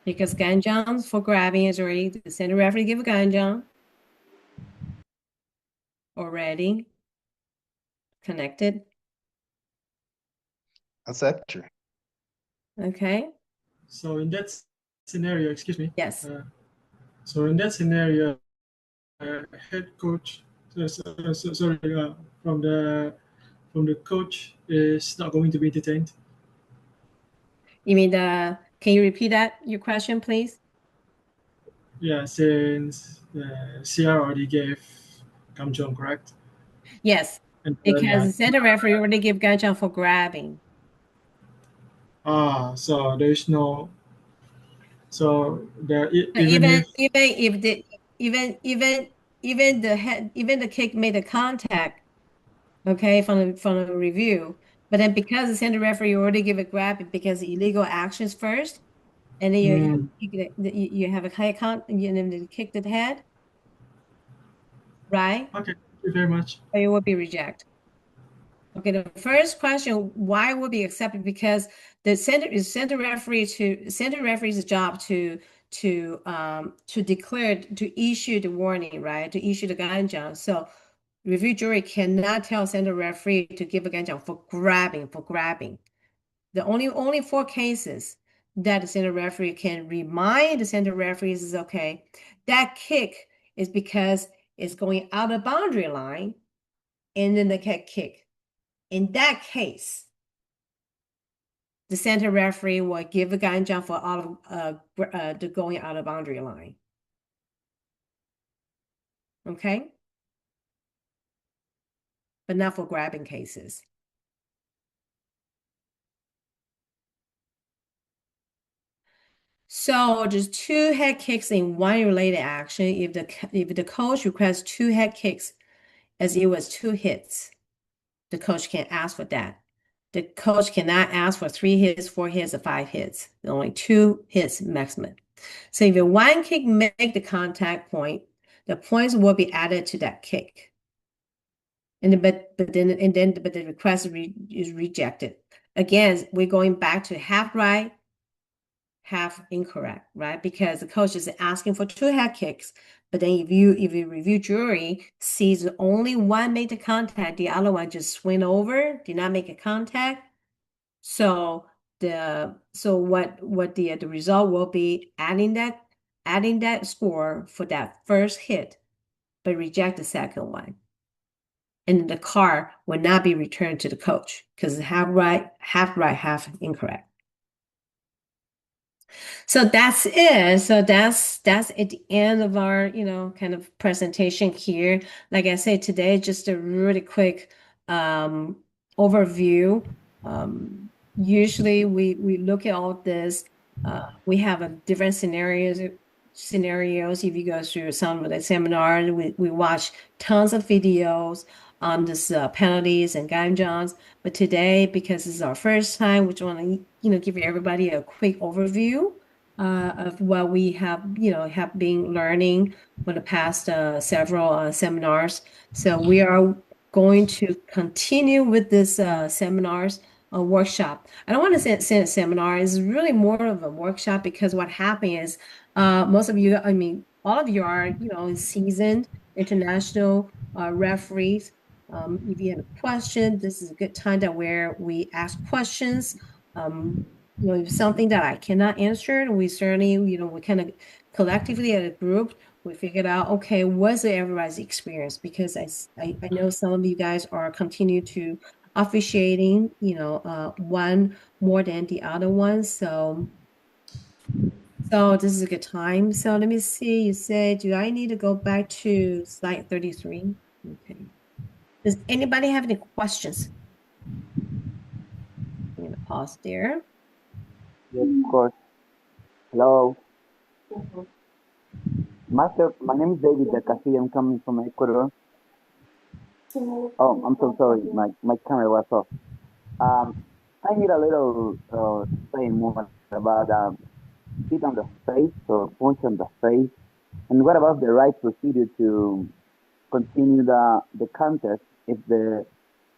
Because ganjang for grabbing is already, the center referee give a ganjang. already connected? Acceptor. Okay. So in that scenario, excuse me. Yes. So in that scenario, head coach, sorry, from the coach is not going to be detained. You mean can you repeat your question, please? Yeah, since CR already gave Kamjong, correct? Yes, And because the center referee already gave Ganjang for grabbing. So there is no. So there Even the kick made a contact, okay, from the review, but then because the center referee already give a grab because illegal actions first, and then you have a high you kick the head, right? Okay, thank you very much. Or it will be rejected. Okay, the first question, why will be accepted? Because the center referee's job to declare, to issue the warning, right? To issue the ganjang. So review jury cannot tell center referee to give a ganjang for grabbing. The only 4 cases that the center referee can remind the center referees is okay, that kick is because it's going out of boundary line, and then the kick. In that case, the center referee will give a ganjang for all of the going out of boundary line. Okay? But not for grabbing cases. So just 2 head kicks in one related action. If the coach requests 2 head kicks as it was 2 hits, the coach can ask for that. The coach cannot ask for 3 hits, 4 hits, or 5 hits. Only 2 hits maximum. So if one kick make the contact point, the points will be added to that kick. And the request is rejected. Again, we're going back to half right, half incorrect, right? Because the coach is asking for 2 head kicks, but then if you review jury sees only one made the contact, the other one just swing over, did not make a contact. So what the result will be adding that score for that first hit, but reject the second one. And the card will not be returned to the coach because it's half right, half incorrect. So that's it. So that's at the end of our, kind of presentation here. Like I said, today, just a really quick overview. Usually we look at all this. We have a different scenarios. If you go through some of the seminars, we watch tons of videos on this penalties and ganjangs. But today, because this is our first time, we just want to give everybody a quick overview of what we have been learning for the past several seminars. So we are going to continue with this seminars workshop. I don't want to say a seminar. It's really more of a workshop because what happened is most of you, all of you are, seasoned international referees. If you have a question, this is a good time where we ask questions. If something that I cannot answer, we certainly, we kind of collectively as a group, we figured out, okay, what's everybody's experience? Because I know some of you guys are continue to officiating, one more than the other one. So this is a good time. So let me see. You say, do I need to go back to slide 33? Okay. Does anybody have any questions? I'm going to pause there. Yes, of course. Hello. Master, my name is David Castillo. I'm coming from Ecuador. Oh, I'm so sorry. My camera was off. I need a little explain more about hit on the face or punch on the face. And what about the right procedure to continue the contest if the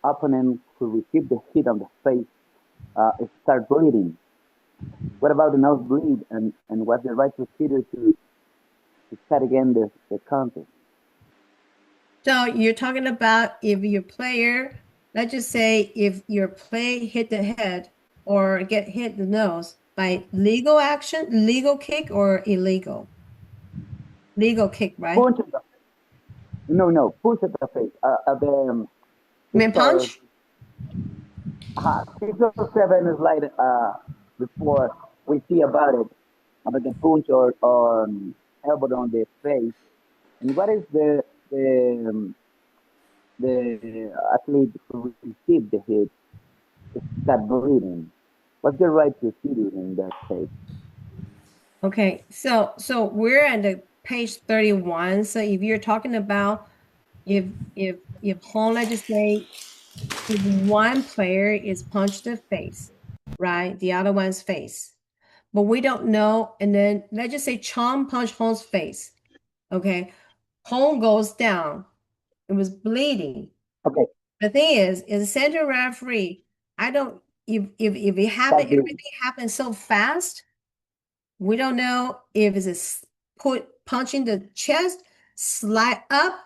opponent who received the hit on the face start bleeding? What about the nosebleed and what's the right procedure to start again the contest? So you're talking about if your player, let's just say if your play hit the head or get hit the nose by legal action, legal kick or illegal? Legal kick, right? Punch at the, no, push at the face. I mean punch? 6 or 7 is like before we see about it, about the punch or elbow on the face. And what is the athlete who received the hit start bleeding? What's the right procedure in that case? Okay, so we're at the page 31. So if you're talking about if home, let's just say if one player is punched the face, right? The other one's face. But we don't know, and then let's just say Chong punched Home's face. Okay. Home goes down. It was bleeding. Okay. The thing is a center referee, I don't if it happened, everything happened so fast. We don't know if it's punching the chest, slide up,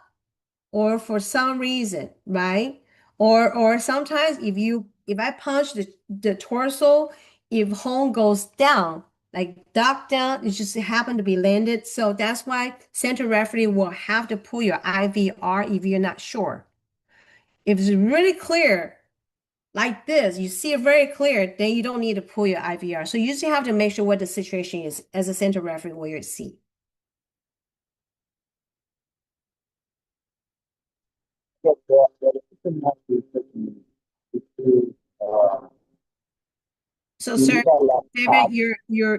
or for some reason, right? Or sometimes if I punch the torso, if home goes down, like duck down, it just happened to be landed. So that's why center referee will have to pull your IVR if you're not sure. If it's really clear, like this, you see it very clear, then you don't need to pull your IVR. So you just have to make sure what the situation is as a center referee where you see. So, sir, David, your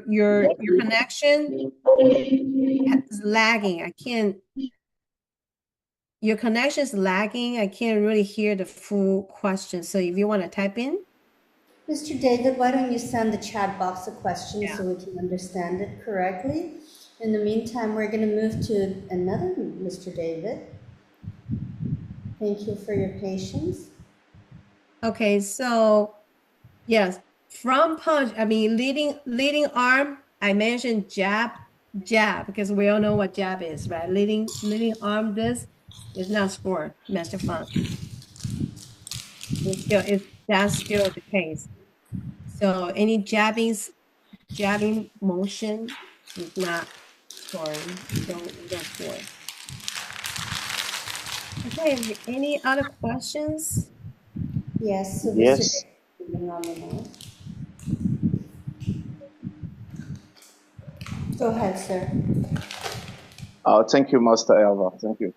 connection is lagging. I can't. Your connection is lagging. I can't really hear the full question. So, if you want to type in. Mr. David, why don't you send the chat box a question so we can understand it correctly? In the meantime, we're going to move to another Mr. David. Thank you for your patience. Okay, so yes, from punch, I mean leading arm, I mentioned jab, because we all know what jab is, right? Leading arm, this is not sport, Master Fun. That's still the case. So any jabbing motion is not scoring. We don't score. Okay, any other questions? Yes. So Yes. Go ahead, sir. Thank you, Master Elva. Thank you.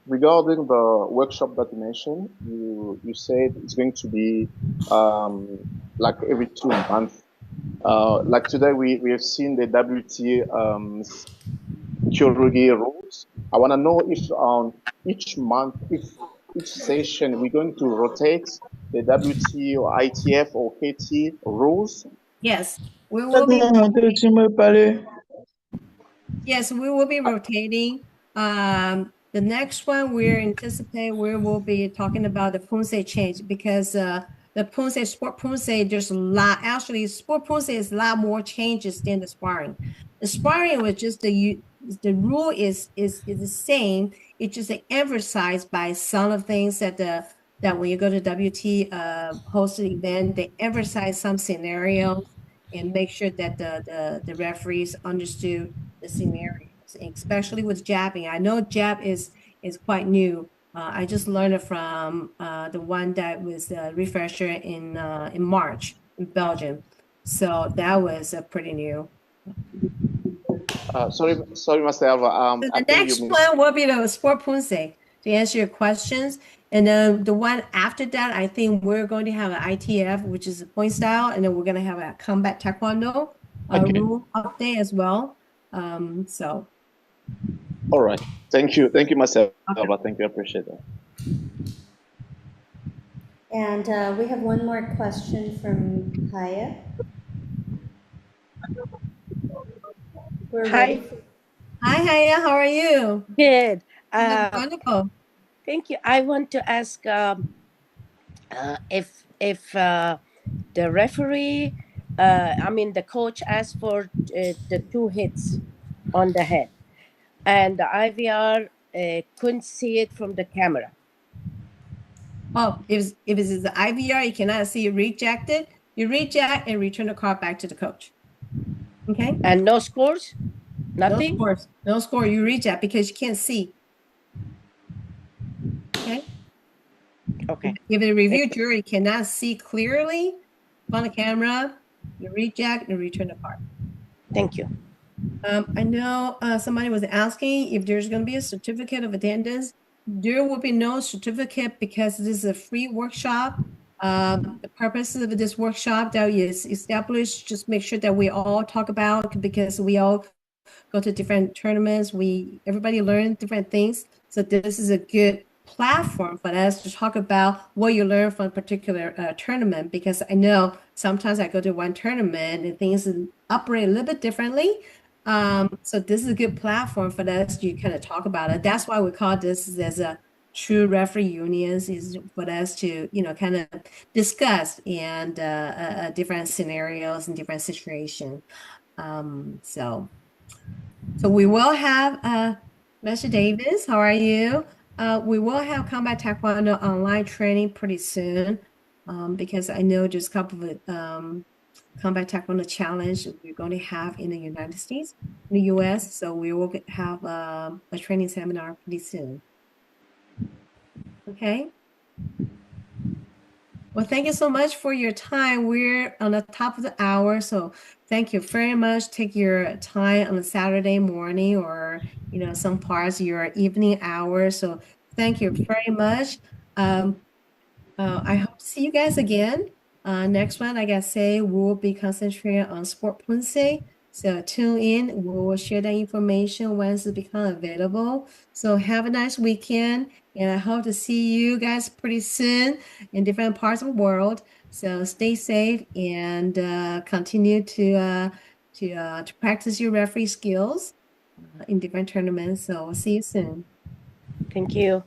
Regarding the workshop that you mentioned, you said it's going to be like every 2 months. Like today, we have seen the WT TRU rules. I want to know if each month, if each session, we're going to rotate the WT or ITF or KT rules. Yes, we will be. Yes, we will be rotating. The next one we're anticipating we will be talking about the Punse change because the Punse sport Punse there's a lot. Actually, sport Punse is a lot more changes than the sparring. The sparring was just the rule is the same. It's just emphasized by some of things that when you go to WT hosted event, they emphasize some scenarios and make sure that the referees understood the scenarios, especially with jabbing. I know jab is quite new. I just learned it from the one that was a refresher in March in Belgium. So that was pretty new. Sorry, Master Alva. So the next one will be the Sport Punse to answer your questions. And then the one after that, I think we're going to have an ITF, which is a point style, and then we're going to have a combat taekwondo rule update as well. So. All right. Thank you, Master Alva. Thank you. I appreciate that. And we have one more question from Haya. Hi. Hi, Haya. How are you? Good. Wonderful. Thank you. I want to ask if the referee, the coach asked for the 2 hits on the head, and the IVR couldn't see it from the camera. Oh, if it's the IVR, you cannot see rejected, you reject and return the card back to the coach. Okay? And no scores? Nothing? No scores. No score. You reject because you can't see. Okay? Okay. If a review jury cannot see clearly on the camera, you reject and return the card. Thank you. I know somebody was asking if there's going to be a certificate of attendance. There will be no certificate because this is a free workshop. The purpose of this workshop that is established, just make sure that we all talk about, because we all go to different tournaments. Everybody learn different things. So this is a good platform for us to talk about what you learn from a particular tournament, because I know sometimes I go to one tournament and things operate a little bit differently. So this is a good platform for us to kind of talk about it. That's why we call this as a true referee unions, is for us to, kind of discuss and different scenarios and different situations. So we will have Mr. Davis. How are you? We will have Combat Taekwondo online training pretty soon, because I know just a couple of Combat Taekwondo challenge we're going to have in the United States, in the US. So we will have a training seminar pretty soon. Okay. Well, thank you so much for your time. We're on the top of the hour, so thank you very much. Take your time on a Saturday morning, or some parts of your evening hours. So thank you very much. I hope to see you guys again. Next one, like I say, we'll be concentrating on Sport Punse. So tune in. We will share that information once it becomes available. So have a nice weekend, and I hope to see you guys pretty soon in different parts of the world. So stay safe and continue to practice your referee skills in different tournaments. So see you soon. Thank you.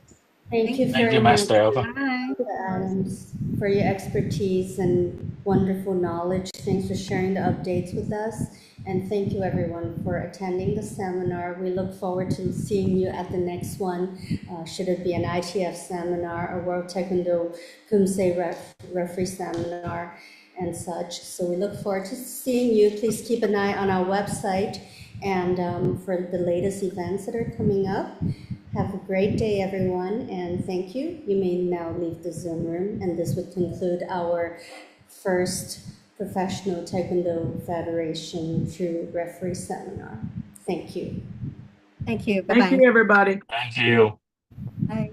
Thank you Thank very you, much, Master Elva. Bye. Adams, for your expertise and wonderful knowledge. Thanks for sharing the updates with us. And thank you, everyone, for attending the seminar. We look forward to seeing you at the next one. Should it be an ITF seminar, a World Taekwondo Kumse referee seminar, and such. So we look forward to seeing you. Please keep an eye on our website and for the latest events that are coming up. Have a great day, everyone, and thank you. You may now leave the Zoom room, and this would conclude our first Professional Taekwondo Federation True Referee Seminar. Thank you. Thank you. Bye-bye. Thank you, everybody. Thank you. Bye.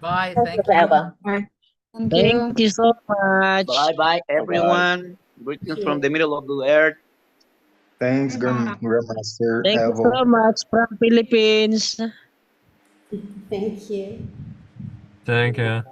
Bye. Thank Thank you, you. Eva. Bye. Thank you so much. Bye bye, everyone. Greetings from the middle of the earth. Thanks, Grandmaster Thank you Evo. so much from Philippines. Thank you. Thank you.